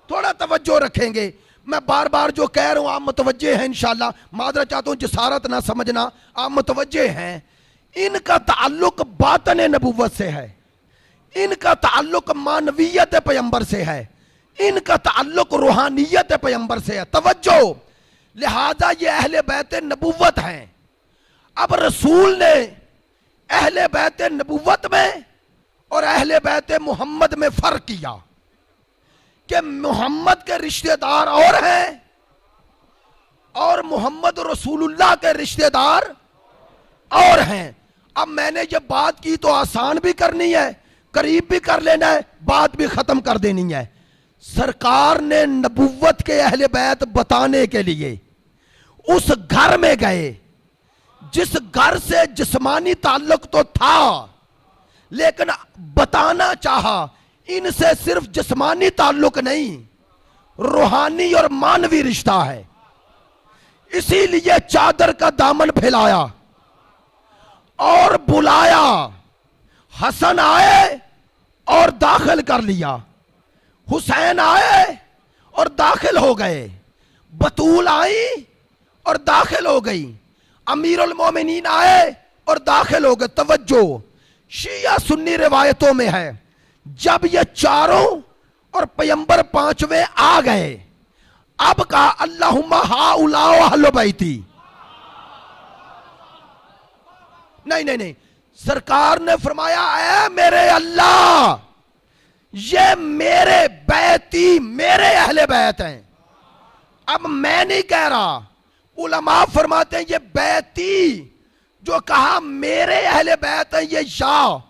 थोड़ा तवज्जो रखेंगे। मैं बार बार जो कह रहा हूं आप मुतवज्जे हैं, इंशाल्लाह। मादरत चाहता हूं जसारत ना समझना, आप मुतवज्जे हैं। इनका ताल्लुक बातन नबूवत से है, इनका ताल्लुक मानवीयत पैगंबर से है, इनका ताल्लुक रूहानियत पैगंबर से है। तवज्जो, लिहाजा ये अहले बैत नबूवत हैं। अब रसूल ने अहले बैत नबूवत में और अहले बैत मोहम्मद में फर्क किया कि मोहम्मद के रिश्तेदार और हैं और मोहम्मद रसूलुल्लाह के रिश्तेदार और हैं। अब मैंने ये बात की तो आसान भी करनी है, करीब भी कर लेना है, बात भी खत्म कर देनी है। सरकार ने नबूवत के अहले बैत बताने के लिए उस घर में गए जिस घर से जिस्मानी ताल्लुक तो था, लेकिन बताना चाहा इनसे सिर्फ जिस्मानी ताल्लुक नहीं, रूहानी और मानवी रिश्ता है। इसीलिए चादर का दामन फैलाया और बुलाया। हसन आए और दाखिल कर लिया, हुसैन आए और दाखिल हो गए, बतूल आई और दाखिल हो गई, अमीरुल मोमिनीन आए और दाखिल हो गए। तवज्जो, शिया सुन्नी रिवायतों में है, जब ये चारों और पैगंबर पांचवें आ गए, अब कहा अल्लाहुम्मा हाउला अहले बैती। नहीं, सरकार ने फरमाया, ऐ मेरे अल्लाह, ये मेरे बैती, मेरे अहले बैत हैं। अब मैं नहीं कह रहा, उलमा फरमाते हैं ये बैती जो कहा मेरे अहले बैत हैं, ये या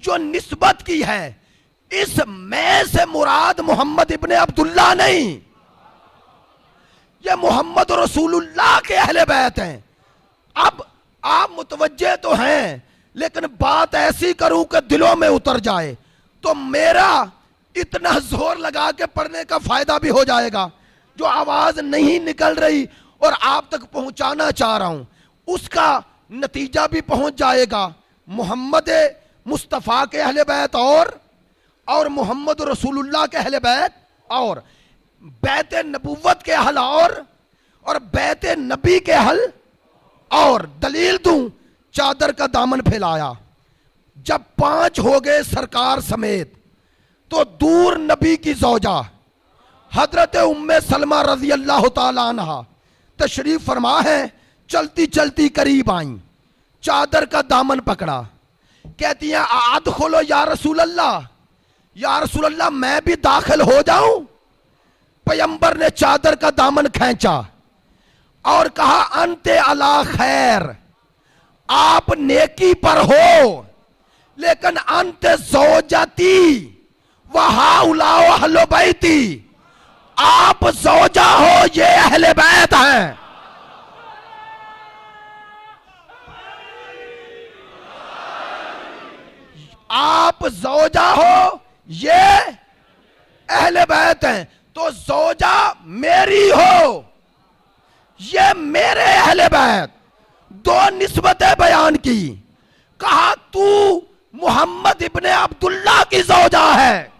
जो निस्बत की है, इस मैं से मुराद मोहम्मद इब्ने अब्दुल्ला नहीं, ये मोहम्मद रसूलुल्लाह के अहले बैत हैं। अब आप मुतवज्जे तो हैं, लेकिन बात ऐसी करूं कि दिलों में उतर जाए, तो मेरा इतना जोर लगा के पढ़ने का फायदा भी हो जाएगा। जो आवाज नहीं निकल रही और आप तक पहुंचाना चाह रहा हूं, उसका नतीजा भी पहुंच जाएगा। मोहम्मद मुस्तफ़ा के अहले बैत और मोहम्मद रसूलुल्लाह के अहले बैत और बैत नबुव्वत के अहल और बैत नबी के अहल और। दलील दूं, चादर का दामन फैलाया, जब 5 हो गए सरकार समेत, तो दूर नबी की ज़ौजा हजरत उम्मे सलमा रजी अल्लाह ताला अन्हा तशरीफ फरमा है, चलती चलती करीब आई, चादर का दामन पकड़ा, कहती हैं आद खोलो या रसूल अल्लाह, मैं भी दाखिल हो जाऊं। पैगंबर ने चादर का दामन खींचा और कहा अंते अला खैर, आप नेकी पर हो, लेकिन अंते ज़ौजती वहा उलाओ अहले बैती, आप ज़ौजा हो, ये अहले बैत हैं। आप ज़ौजा हो, ये अहले बैत हैं। तो ज़ौजा मेरी हो, ये मेरे अहले बैत। 2 निस्बतें बयान की, कहा तू मोहम्मद इब्ने अब्दुल्लाह की ज़ौजा है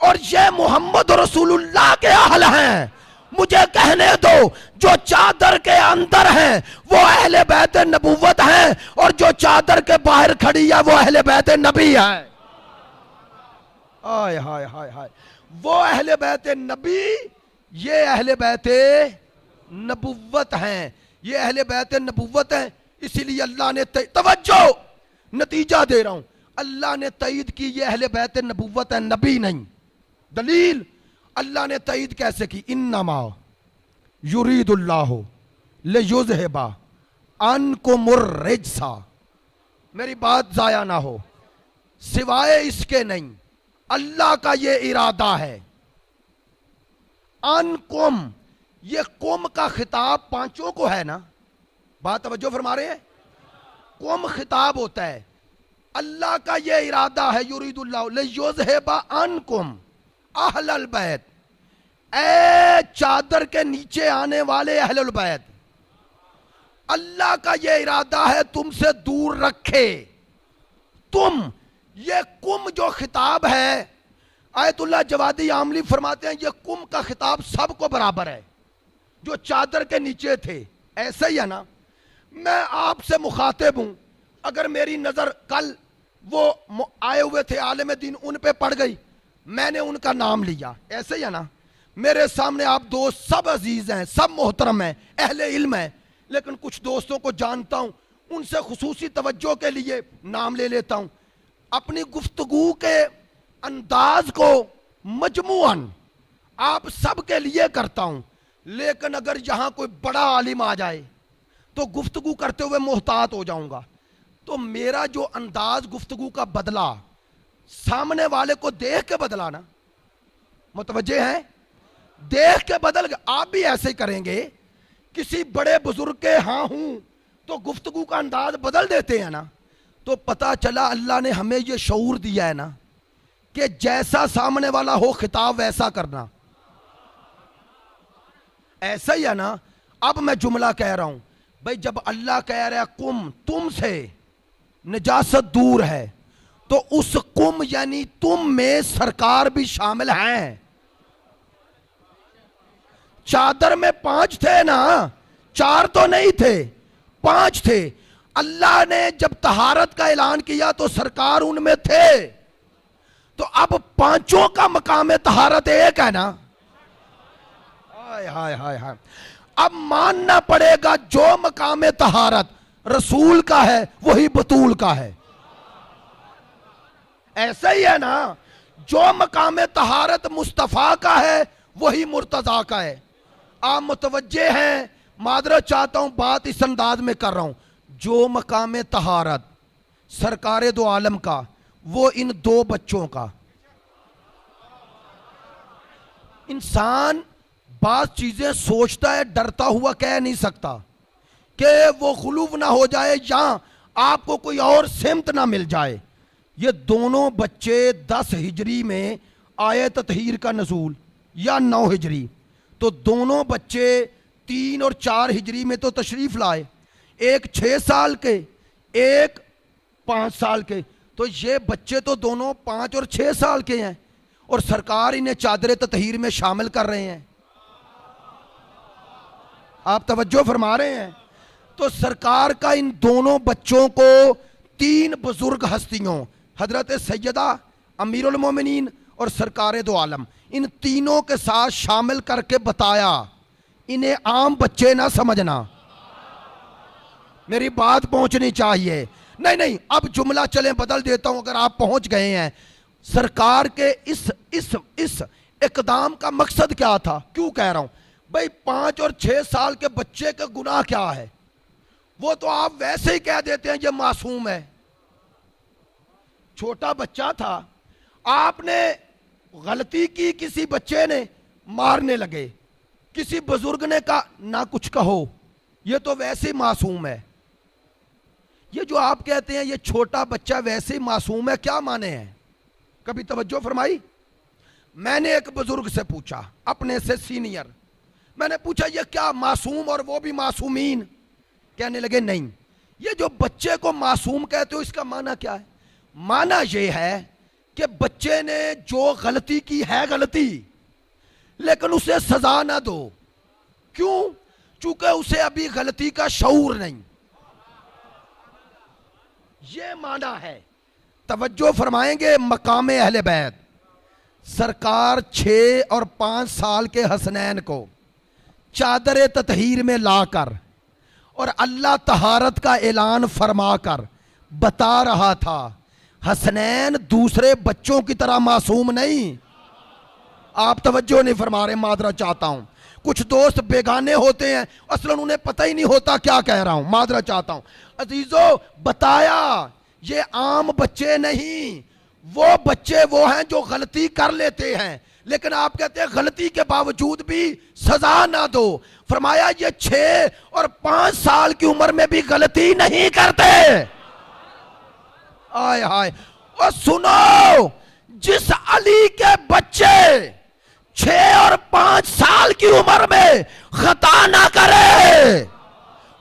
और ये मोहम्मद रसूलुल्लाह के अहल हैं। मुझे कहने दो, जो चादर के अंदर हैं वो अहले बैत नबुव्वत हैं और जो चादर के बाहर खड़ी है वो अहले बैत नबी है। हाय हाय हाय हाय, वो अहले बैत नबी, ये अहले बैत नबुव्वत हैं, ये अहले बैत नबुव्वत हैं। इसीलिए अल्लाह ने तवज्जो, नतीजा दे रहा हूं, अल्लाह ने तईद की ये अहले बैत नबुव्वत है, नबी नहीं। दलील, अल्लाह ने तईद कैसे की, इन्नमा युरीदुल्लाहु लियुज़हिबा अन्कुमुर रिज्सा। मेरी बात जाया ना हो, सिवाय इसके नहीं, अल्लाह का ये इरादा है। अनकुम, ये कुम का खिताब 5 को है ना, बात तवज्जो फरमा रहे हैं, कुम खिताब होता है। अल्लाह का ये इरादा है, युरीदुल्लाहु लियुज़हिबा अन्कुम अहलल बैत, ए चादर के नीचे आने वाले अहलुल बैत, अल्लाह का ये इरादा है तुमसे दूर रखे। तुम, ये कुम जो खिताब है, आयतुल्लाह जवादी आमली फरमाते हैं ये कुम का खिताब सबको बराबर है, जो चादर के नीचे थे। ऐसा ही है ना, मैं आपसे मुखातिब हूं, अगर मेरी नजर कल वो आए हुए थे आलिम दीन, उन पे पड़ गई, मैंने उनका नाम लिया, ऐसे ही है ना। मेरे सामने आप दोस्त सब अजीज हैं, सब मोहतरम हैं, अहले इल्म हैं, लेकिन कुछ दोस्तों को जानता हूं, उनसे खुसूसी तवज्जो के लिए नाम ले लेता हूं। अपनी गुफ्तगू के अंदाज को मजमूअन आप सब के लिए करता हूं, लेकिन अगर यहां कोई बड़ा आलिम आ जाए तो गुफ्तगू करते हुए मोहतात हो जाऊंगा। तो मेरा जो अंदाज गुफ्तगू का बदला, सामने वाले को देख के बदला ना, मुतवज्जे हैं, देख के बदल गए। आप भी ऐसे ही करेंगे, किसी बड़े बुजुर्ग के हाँ हूं तो गुफ्तगू का अंदाज बदल देते हैं ना, तो पता चला अल्लाह ने हमें यह शऊर दिया है ना कि जैसा सामने वाला हो खिताब वैसा करना। ऐसा ही है ना। अब मैं जुमला कह रहा हूं भाई, जब अल्लाह कह रहा है कुम, तुमसे निजासत दूर है, तो उस कुम यानी तुम में सरकार भी शामिल हैं। चादर में 5 थे ना, 4 तो नहीं थे, 5 थे। अल्लाह ने जब तहारत का ऐलान किया तो सरकार उनमें थे, तो अब 5 का मकाम तहारत एक है ना। हाय हाय हाय हाय, अब मानना पड़ेगा जो मकाम तहारत रसूल का है वही बतूल का है। ऐसा ही है ना, जो मकाम तहारत मुस्तफ़ा का है वही मुर्तजा का है। आप मुतवज्जे हैं, मादरत चाहता हूं, बात इस अंदाज में कर रहा हूं, जो मकाम तहारत सरकारे दो आलम का, वो इन 2 बच्चों का। इंसान बात चीजें सोचता है, डरता हुआ कह नहीं सकता कि वो खुलूफ ना हो जाए या आपको कोई और सिमत ना मिल जाए। ये दोनों बच्चे 10 हिजरी में आए ततहीर का नज़ूल या 9 हिजरी, तो दोनों बच्चे 3 और 4 हिजरी में तो तशरीफ लाए। एक 6 साल के, एक 5 साल के, तो ये बच्चे तो दोनों 5 और 6 साल के हैं और सरकार इन्हें चादर ततहीर में शामिल कर रहे हैं। आप तवज्जो फरमा रहे हैं? तो सरकार का इन दोनों बच्चों को 3 बुजुर्ग हस्तियों हजरत सैयदा अमीरुल मोमिनीन और सरकार दो आलम, इन तीनों के साथ शामिल करके बताया, इन्हें आम बच्चे ना समझना। मेरी बात पहुंचनी चाहिए। नहीं नहीं, अब जुमला चलें बदल देता हूं अगर आप पहुंच गए हैं। सरकार के इस इकदाम का मकसद क्या था? क्यों कह रहा हूं भाई 5 और 6 साल के बच्चे का गुनाह क्या है? वो तो आप वैसे ही कह देते हैं ये मासूम है। छोटा बच्चा था, आपने गलती की, किसी बच्चे ने मारने लगे, किसी बुजुर्ग ने कहा ना कुछ कहो, ये तो वैसे ही मासूम है। ये जो आप कहते हैं ये छोटा बच्चा वैसे ही मासूम है, क्या माने हैं? कभी तवज्जो फरमाई? मैंने एक बुजुर्ग से पूछा, अपने से सीनियर, मैंने पूछा ये क्या मासूम और वो भी मासूमीन? कहने लगे नहीं, ये जो बच्चे को मासूम कहते हो इसका माना क्या है? माना ये है कि बच्चे ने जो गलती की है गलती, लेकिन उसे सजा ना दो। क्यों? चूंकि उसे अभी गलती का शऊर नहीं। ये माना है। तवज्जो फरमाएंगे मकामे अहले बैत। सरकार 6 और 5 साल के हसनैन को चादर ततहीर में लाकर और अल्लाह तहारत का ऐलान फरमाकर बता रहा था हसनैन दूसरे बच्चों की तरह मासूम नहीं। आप तवज्जो नहीं फरमा रहे, मादरा चाहता हूं। कुछ दोस्त बेगाने होते हैं, असल उन्हें पता ही नहीं होता क्या कह रहा हूं, मादरा चाहता हूं। अजीजों, बताया ये आम बच्चे नहीं, वो बच्चे वो हैं जो गलती कर लेते हैं, लेकिन आप कहते हैं गलती के बावजूद भी सजा ना दो। फरमाया ये 6 और 5 साल की उम्र में भी गलती नहीं करते। आय हाय। और सुनो, जिस अली के बच्चे 6 और 5 साल की उम्र में खता ना करे,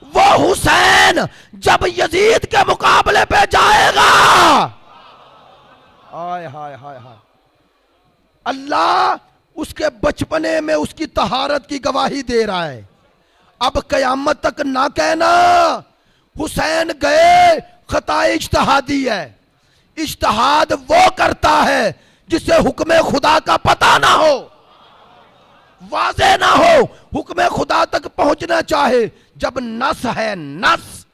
वो हुसैन जब यजीद के मुकाबले पे जाएगा, हाय हाय हाय हाय, अल्लाह उसके बचपने में उसकी तहारत की गवाही दे रहा है। अब कयामत तक ना कहना हुसैन गए, खता इज्तिहादी है। इज्तिहाद वो करता है जिसे हुक्म खुदा का पता ना हो, वाज़े ना हो, हुक्म खुदा तक पहुंचना चाहे। जब नस है, नस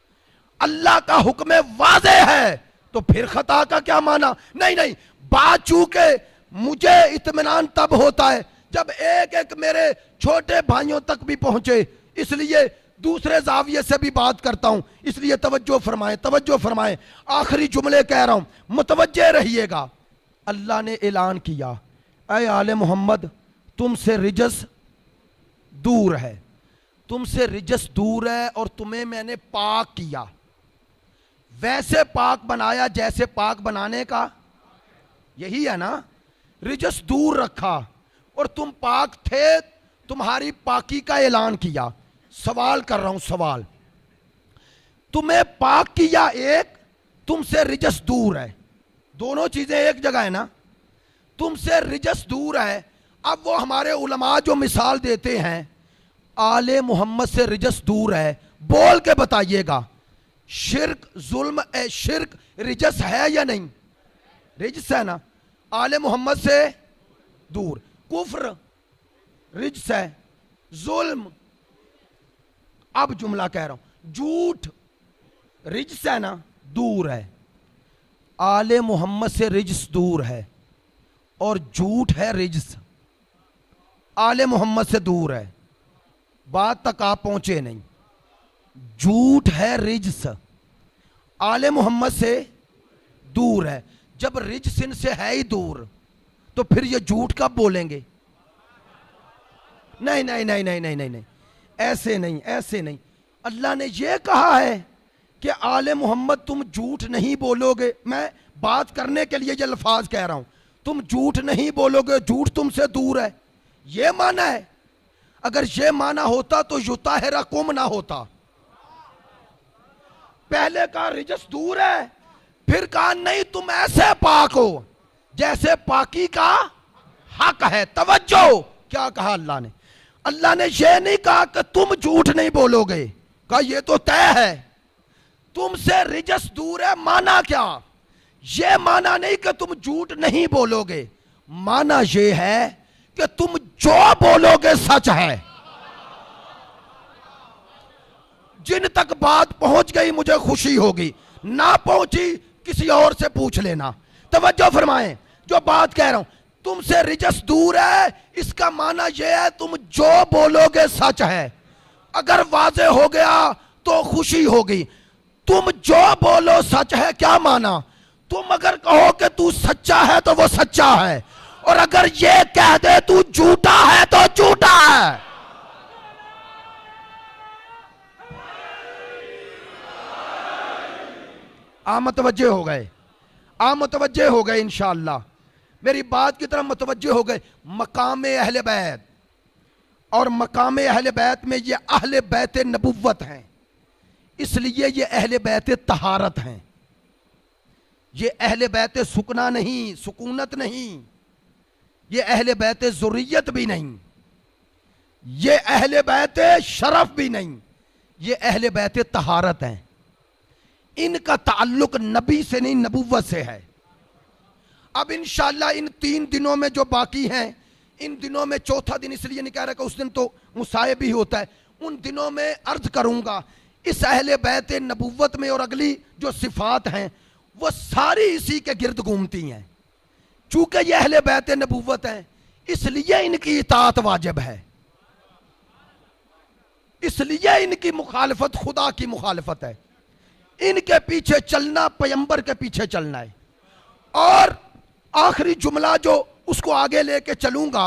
अल्लाह का हुक्म वाज़े है, तो फिर खता का क्या माना? नहीं नहीं, बात चूके मुझे इत्मीनान तब होता है जब एक एक मेरे छोटे भाइयों तक भी पहुंचे, इसलिए दूसरे जाविये से भी बात करता हूं। इसलिए तवज्जो फरमाएं, तवज्जो फरमाएं। आखिरी जुमले कह रहा हूं, मुतवज्जे रहिएगा। अल्लाह ने ऐलान किया, ऐ आले मोहम्मद, तुमसे रिजस दूर है, तुमसे रिजस दूर है और तुम्हें मैंने पाक किया। वैसे पाक बनाया जैसे पाक बनाने का, यही है ना? रिजस दूर रखा और तुम पाक थे, तुम्हारी पाकी का ऐलान किया। सवाल कर रहा हूं, सवाल, तुम्हें पाक किया एक, तुमसे रिजस दूर है, दोनों चीजें एक जगह है ना? तुमसे रिजस दूर है। अब वो हमारे उलमा जो मिसाल देते हैं आले मोहम्मद से रिजस दूर है, बोल के बताइएगा, शिर्क जुल्म शिर्क रिजस है या नहीं? रिजस है ना? आले मोहम्मद से दूर। कुफ्र रिजस है, जुल्म, अब जुमला कह रहा हूं, झूठ रिजस है ना? दूर है। आले मोहम्मद से रिजस दूर है और झूठ है रिजस। आले मोहम्मद से दूर है, बात तक आप पहुंचे नहीं। झूठ है रिजस, आले मोहम्मद से दूर है। जब रिजस इनसे है ही दूर, तो फिर ये झूठ कब बोलेंगे? नहीं नहीं नहीं नहीं नहीं नहीं नहीं, ऐसे नहीं, ऐसे नहीं। अल्लाह ने यह कहा है कि आले मोहम्मद तुम झूठ नहीं बोलोगे। मैं बात करने के लिए ये अल्फाज कह रहा हूं, तुम झूठ नहीं बोलोगे, झूठ तुमसे दूर है, ये माना है। अगर ये माना होता तो युताहिरकुम ना होता। पहले कहा रिजस दूर है, फिर कहा नहीं तुम ऐसे पाक हो जैसे पाकी का हक है। तवज्जो, क्या कहा अल्लाह ने? अल्लाह ने यह नहीं कहा कि तुम झूठ नहीं बोलोगे, कहा यह तो तय है तुमसे रिजस दूर है। माना क्या? यह माना नहीं कि तुम झूठ नहीं बोलोगे, माना यह है कि तुम जो बोलोगे सच है। जिन तक बात पहुंच गई मुझे खुशी होगी, ना पहुंची किसी और से पूछ लेना। तवज्जो फरमाएं, जो बात कह रहा हूं तुमसे रिजस दूर है, इसका माना यह है तुम जो बोलोगे सच है। अगर वाजे हो गया तो खुशी होगी। तुम जो बोलो सच है, क्या माना? तुम अगर कहो कि तू सच्चा है तो वो सच्चा है, और अगर ये कह दे तू झूठा है तो झूठा है। आप मुतवज्जे हो गए? आप मुतवज्जे हो गए? इंशाअल्लाह मेरी बात की तरफ मुतवज्जे हो गए। मकाम अहले बैत, और मकाम अहले बैत में ये अहले बैत नबुव्वत हैं, इसलिए ये अहले बैत तहारत हैं। ये अहले बैत सुकना नहीं, सुकूनत नहीं, ये अहले बैत ज़ुर्रियत भी नहीं, ये अहले बैत शरफ भी नहीं, ये अहले बैत तहारत हैं। इनका ताल्लुक नबी से नहीं नबुव्वत से है। अब इंशाअल्लाह इन 3 दिनों में जो बाकी हैं, इन दिनों में चौथा दिन इसलिए नहीं कह रहा कि उस दिन तो मुसाहिब ही होता है, उन दिनों में अर्ज करूंगा इस अहले बैत नबुव्वत में और अगली जो सिफात हैं वो सारी इसी के गिर्द घूमती हैं। चूंकि ये अहले बैत नबुव्वत हैं इसलिए इनकी इताअत वाजिब है, इसलिए इनकी मुखालफत खुदा की मुखालफत है। इनके पीछे चलना पैगंबर के पीछे चलना है। और आखिरी जुमला जो उसको आगे लेके चलूंगा,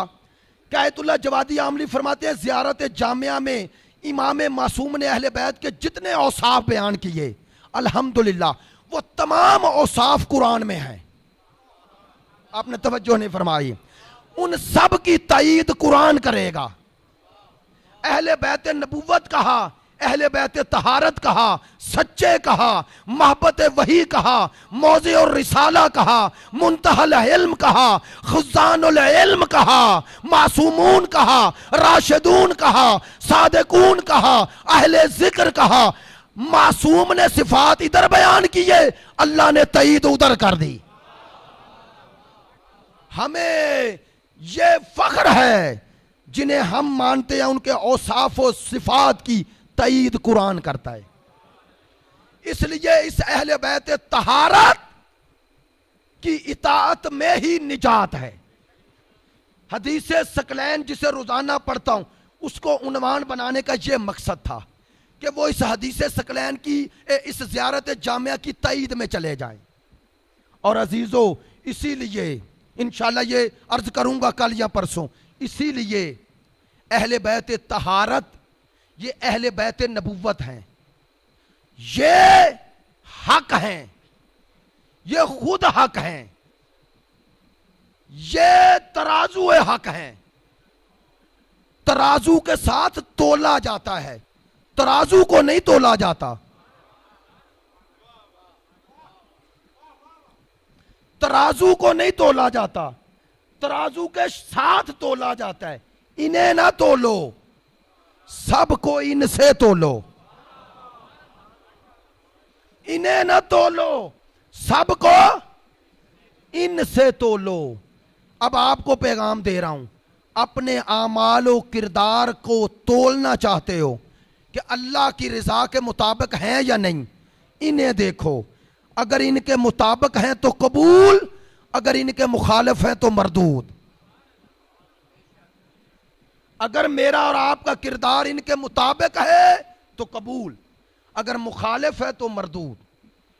कायतुल्लाह जवादी आमली फरमाते हैं ज़ियारत जामिया में इमाम मासूम ने अहले बैत के जितने औसाफ बयान किए, अल्हम्दुलिल्लाह वो तमाम औसाफ कुरान में हैं। आपने तवज्जो नहीं फरमाई, उन सब की तायीद कुरान करेगा। अहले बैत नबुव्वत कहा, अहले बैत तहारत कहा, सच्चे कहा, मोहब्बत वही कहा, मौज़े और रिसाला कहा, मुंतहल इल्म कहा, खुज़ानुल इल्म कहा, मासूमून कहा, राशिदून कहा, सादिकून कहा, अहले जिक्र कहा। मासूम ने सिफात इधर बयान किए, अल्लाह ने तईद उधर कर दी। हमें ये फख्र है जिन्हें हम मानते हैं उनके औसाफ और सिफात की तईद कुरान करता है। इसलिए इस अहले बैत तहारत की इताअत में ही निजात है। हदीस सकलैन जिसे रोजाना पढ़ता हूं उसको उन्वान बनाने का यह मकसद था कि वो इस हदीस सकलैन की इस ज़ियारत जामिया की तईद में चले जाएं। और अजीजों इसीलिए इंशाल्लाह ये अर्ज करूंगा कल या परसों, इसीलिए अहले बैत तहारत ये अहले बैत नबुव्वत हैं, ये हक हैं, ये खुद हक हैं, ये तराजू हक हैं। तराजू के साथ तोला जाता है, तराजू को नहीं तोला जाता। तराजू को नहीं तोला जाता, तराजू के साथ तोला जाता है। इन्हें ना तोलो, सबको इनसे तोलो। इन्हें ना तोलो, सबको इनसे तोलो। अब आपको पैगाम दे रहा हूं, अपने आमाल और किरदार को तोलना चाहते हो कि अल्लाह की रजा के मुताबिक हैं या नहीं, इन्हें देखो। अगर इनके मुताबिक हैं तो कबूल, अगर इनके मुखालिफ हैं तो मरदूद। अगर मेरा और आपका किरदार इनके मुताबिक है तो कबूल, अगर मुखालिफ है तो मरदूद।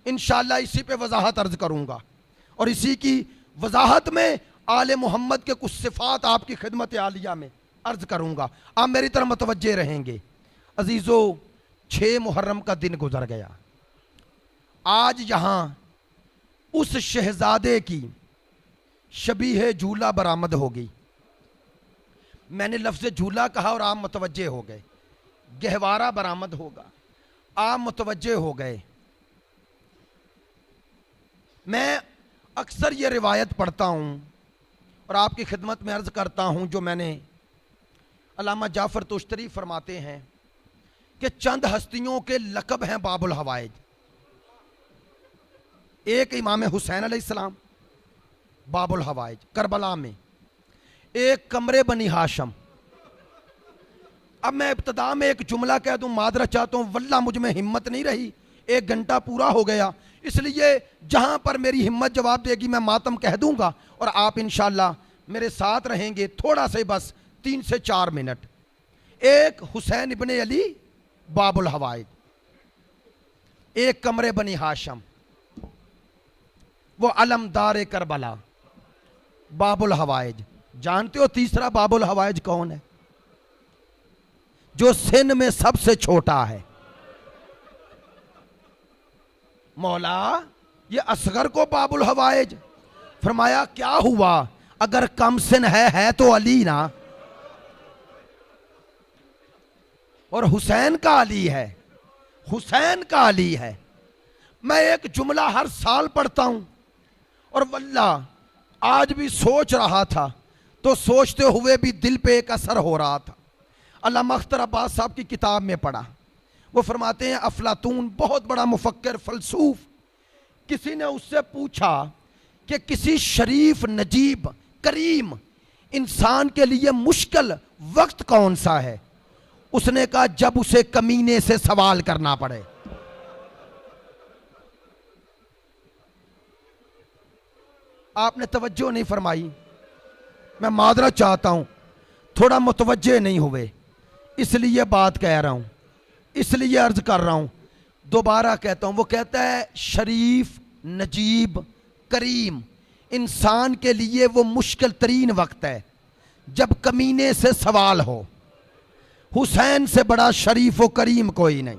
इंशाअल्लाह इसी पे वजाहत अर्ज करूंगा और इसी की वजाहत में आले मोहम्मद के कुछ सिफात आपकी खिदमत आलिया में अर्ज करूंगा। आप मेरी तरफ मुतवज्जे रहेंगे। अजीजों 6 मुहर्रम का दिन गुजर गया। आज यहां उस शहजादे की शबीह झूला बरामद होगी। मैंने लफ्ज़ झूला कहा और आप मुतवज्जे हो गए। गहवारा बरामद होगा, आप मुतवज्जे हो गए। मैं अक्सर ये रिवायत पढ़ता हूँ और आपकी खिदमत में अर्ज़ करता हूँ, जो मैंने अल्लामा जाफ़र तुश्तरी फरमाते हैं कि चंद हस्तियों के लक़ब हैं बाबुल हवाइज। एक इमाम हुसैन अलैहिस्सलाम बाबुल हवाइज करबला में, एक कमरे बनी हाशम। अब मैं इब्तदा में एक जुमला कह दूं, मादरा चाहता हूं, वल्लाह मुझ में हिम्मत नहीं रही, 1 घंटा पूरा हो गया, इसलिए जहां पर मेरी हिम्मत जवाब देगी मैं मातम कह दूंगा और आप इंशाअल्लाह मेरे साथ रहेंगे थोड़ा से, बस 3 से 4 मिनट। एक हुसैन इब्ने अली बाबुल हवाइज, एक कमरे बनी हाशम, वो अलमदार करबला बाबुल हवाइज। जानते हो तीसरा बाबुल हवाइज कौन है? जो सिंध में सबसे छोटा है। मौला ये असगर को बाबुल हवाइज फरमाया, क्या हुआ अगर कम सिन है तो अली ना, और हुसैन का अली है, हुसैन का अली है। मैं एक जुमला हर साल पढ़ता हूं और वल्लाह आज भी सोच रहा था, तो सोचते हुए भी दिल पे एक असर हो रहा था। अल्लामा अख्तर अब्बास साहब की किताब में पढ़ा, वो फरमाते हैं अफलातून बहुत बड़ा मुफक्किर फलसूफ, किसी ने उससे पूछा कि किसी शरीफ नजीब करीम इंसान के लिए मुश्किल वक्त कौन सा है? उसने कहा जब उसे कमीने से सवाल करना पड़े। आपने तवज्जो नहीं फरमाई, मैं मादरत चाहता हूं, थोड़ा मुतवज्जे नहीं हुए, इसलिए बात कह रहा हूं, इसलिए अर्ज कर रहा हूं, दोबारा कहता हूं। वो कहता है शरीफ नजीब करीम इंसान के लिए वो मुश्किल तरीन वक्त है जब कमीने से सवाल हो। हुसैन से बड़ा शरीफ व करीम कोई नहीं।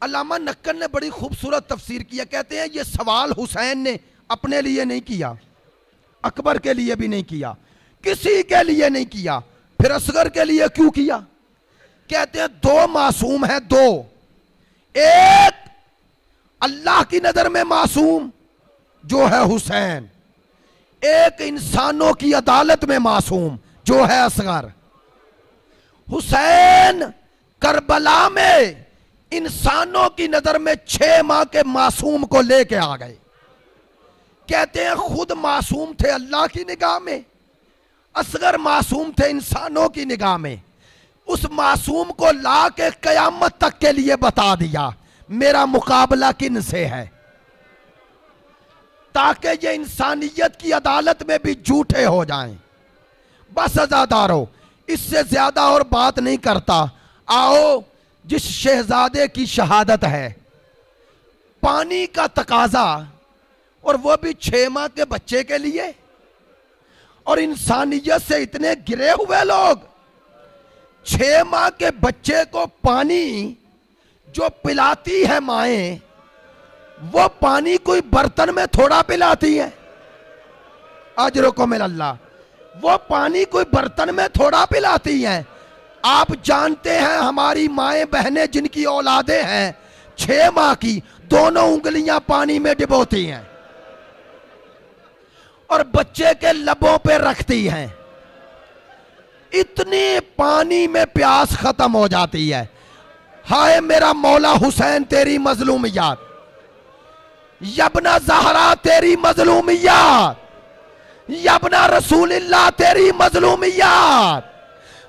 अल्लामा नक्कन ने बड़ी खूबसूरत तफसीर किया, कहते हैं ये सवाल हुसैन ने अपने लिए नहीं किया, अकबर के लिए भी नहीं किया, किसी के लिए नहीं किया, फिर असगर के लिए क्यों किया? कहते हैं 2 मासूम है, 2, एक अल्लाह की नजर में मासूम जो है हुसैन, एक इंसानों की अदालत में मासूम जो है असगर। हुसैन करबला में इंसानों की नजर में 6 माह के मासूम को लेके आ गए। कहते हैं खुद मासूम थे अल्लाह की निगाह में, असगर मासूम थे इंसानों की निगाह में। उस मासूम को ला के कयामत तक के लिए बता दिया मेरा मुकाबला किन से है, ताकि ये इंसानियत की अदालत में भी झूठे हो जाएं। बस अज़ादारो, इससे ज्यादा और बात नहीं करता। आओ, जिस शहजादे की शहादत है, पानी का तकाजा, और वो भी 6 माह के बच्चे के लिए, और इंसानियत से इतने गिरे हुए लोग 6 माह के बच्चे को पानी जो पिलाती है माएं, वो पानी कोई बर्तन में थोड़ा पिलाती है। अजरुकुम मिनल्लाह, वो पानी कोई बर्तन में थोड़ा पिलाती है। आप जानते हैं हमारी माएं बहनें जिनकी औलादें हैं 6 माह की, दोनों उंगलियां पानी में डिबोती हैं और बच्चे के लबों पे रखती हैं। इतनी पानी में प्यास खत्म हो जाती है। हाय मेरा मौला हुसैन तेरी मजलूमियत, यबना ज़हरा तेरी मजलूमियत, यबना रसूलिल्लाह तेरी मजलूमियत।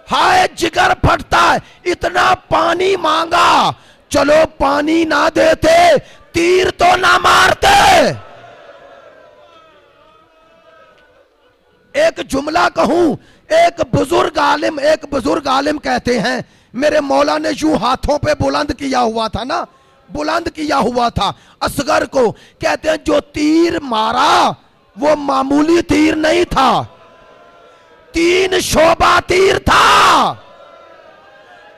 हाय जिगर फटता है, इतना पानी मांगा, चलो पानी ना देते तीर तो ना मारते। एक जुमला कहूं, एक बुजुर्ग आलिम कहते हैं, मेरे मौला ने यूं हाथों पे बुलंद किया हुआ था ना, बुलंद किया हुआ था असगर को। कहते हैं जो तीर मारा वो मामूली तीर नहीं था, 3 शोभा तीर था।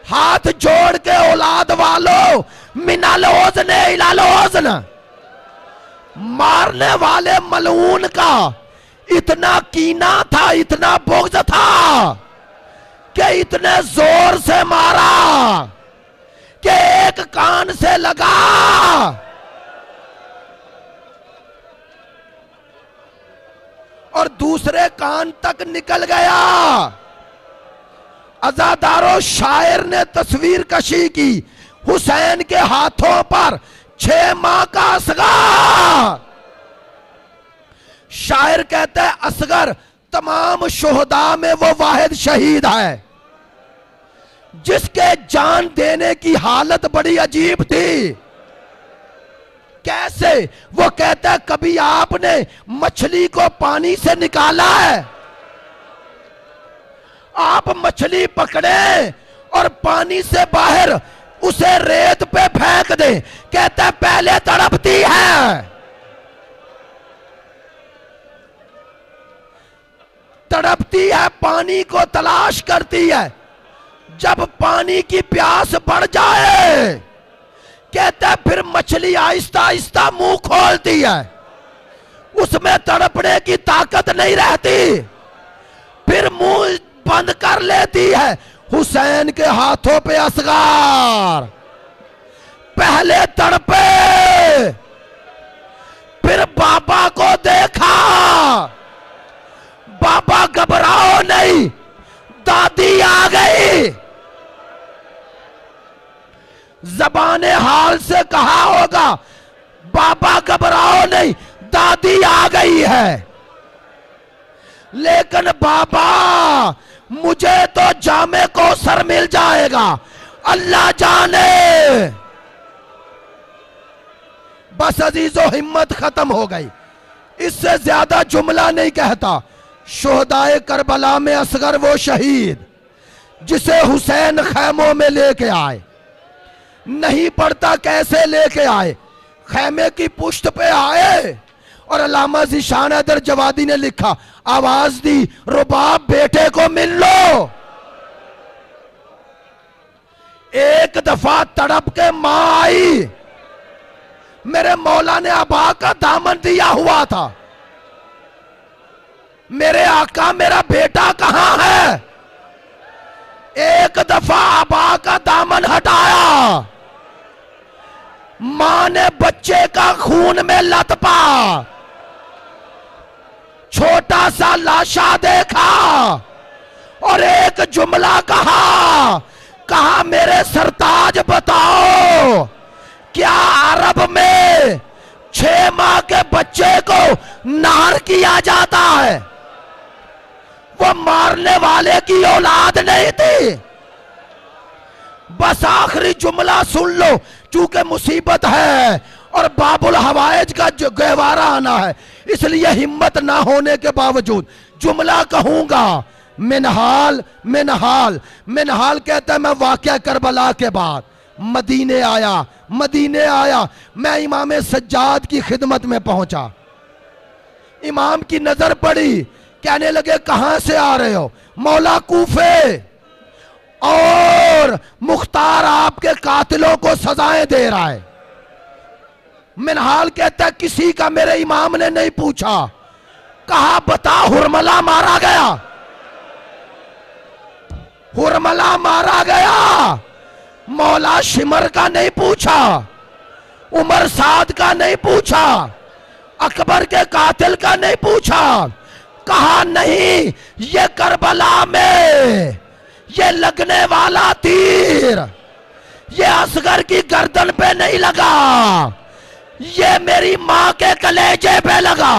हाथ जोड़ के औलाद वालों, मिनल ओज़्न इलल ओज़्न, मारने वाले मलऊन का इतना कीना था, इतना बुग़्ज़ था कि इतने जोर से मारा कि एक कान से लगा और दूसरे कान तक निकल गया। अज़ादारों, शायर ने तस्वीर कशी की हुसैन के हाथों पर 6 माह का असगर। शायर कहता है असगर तमाम शुहदा में वो वाहिद शहीद है जिसके जान देने की हालत बड़ी अजीब थी। कैसे? वो कहता है कभी आपने मछली को पानी से निकाला है? आप मछली पकड़े और पानी से बाहर उसे रेत पे फेंक दे, कहता है पहले तड़पती है, तड़पती है, पानी को तलाश करती है। जब पानी की प्यास बढ़ जाए, कहता है फिर मछली आहिस्ता आहिस्ता मुंह खोलती है, उसमें तड़पने की ताकत नहीं रहती, फिर मुंह बंद कर लेती है। हुसैन के हाथों पे असगार, पहले तड़पे, फिर बाबा को देखा, बाबा घबराओ नहीं, दादी आ गई। ज़बाने हाल से कहा होगा बाबा घबराओ नहीं, दादी आ गई है। लेकिन बाबा मुझे तो जामे कौसर मिल जाएगा, अल्लाह जाने। बस अजीजों, हिम्मत खत्म हो गई, इससे ज्यादा जुमला नहीं कहता। शोहदाए करबला में असगर वो शहीद जिसे हुसैन खैमों में लेके आए, नहीं पड़ता कैसे लेके आए, खैमे की पुश्त पे आए। और अल्लामा ज़ीशान हैदर जवादी ने लिखा, आवाज दी रुबाब बेटे को मिल लो। एक दफा तड़प के मां आई, मेरे मौला ने अबा का दामन दिया हुआ था, मेरे आका मेरा बेटा कहां है। एक दफा अबा का दामन हटाया, मां ने बच्चे का खून में लतपा, छोटा सा लाशा देखा और एक जुमला कहा मेरे सरताज बताओ, क्या अरब में 6 माह के बच्चे को नार किया जाता है? वो मारने वाले की औलाद नहीं थी। बस आखिरी जुमला सुन लो, चूंकि मुसीबत है और बाबुल हवाइज का जो गहवारा आना है, इसलिए हिम्मत ना होने के बावजूद जुमला कहूंगा। मिनहाल मिनहाल मिनहाल कहता है मैं वाक़या करबला के बाद मदीने आया, मैं इमाम सज्जाद की खिदमत में पहुंचा। इमाम की नजर पड़ी, कहने लगे कहां से आ रहे हो? मौला कूफे, और मुख्तार आपके कातिलों को सजाएं दे रहा है। मिनहाल कहता है किसी का मेरे इमाम ने नहीं पूछा, कहा बता हुरमला मारा गया, हुरमला मारा गया। मौला शिमर का नहीं पूछा, उमर साद का नहीं पूछा, अकबर के कातिल का नहीं पूछा, कहा नहीं, ये करबला में ये लगने वाला तीर ये असगर की गर्दन पे नहीं लगा, ये मेरी मां के कलेजे पे लगा।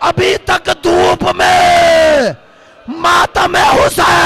अभी तक धूप में मातम हुसैन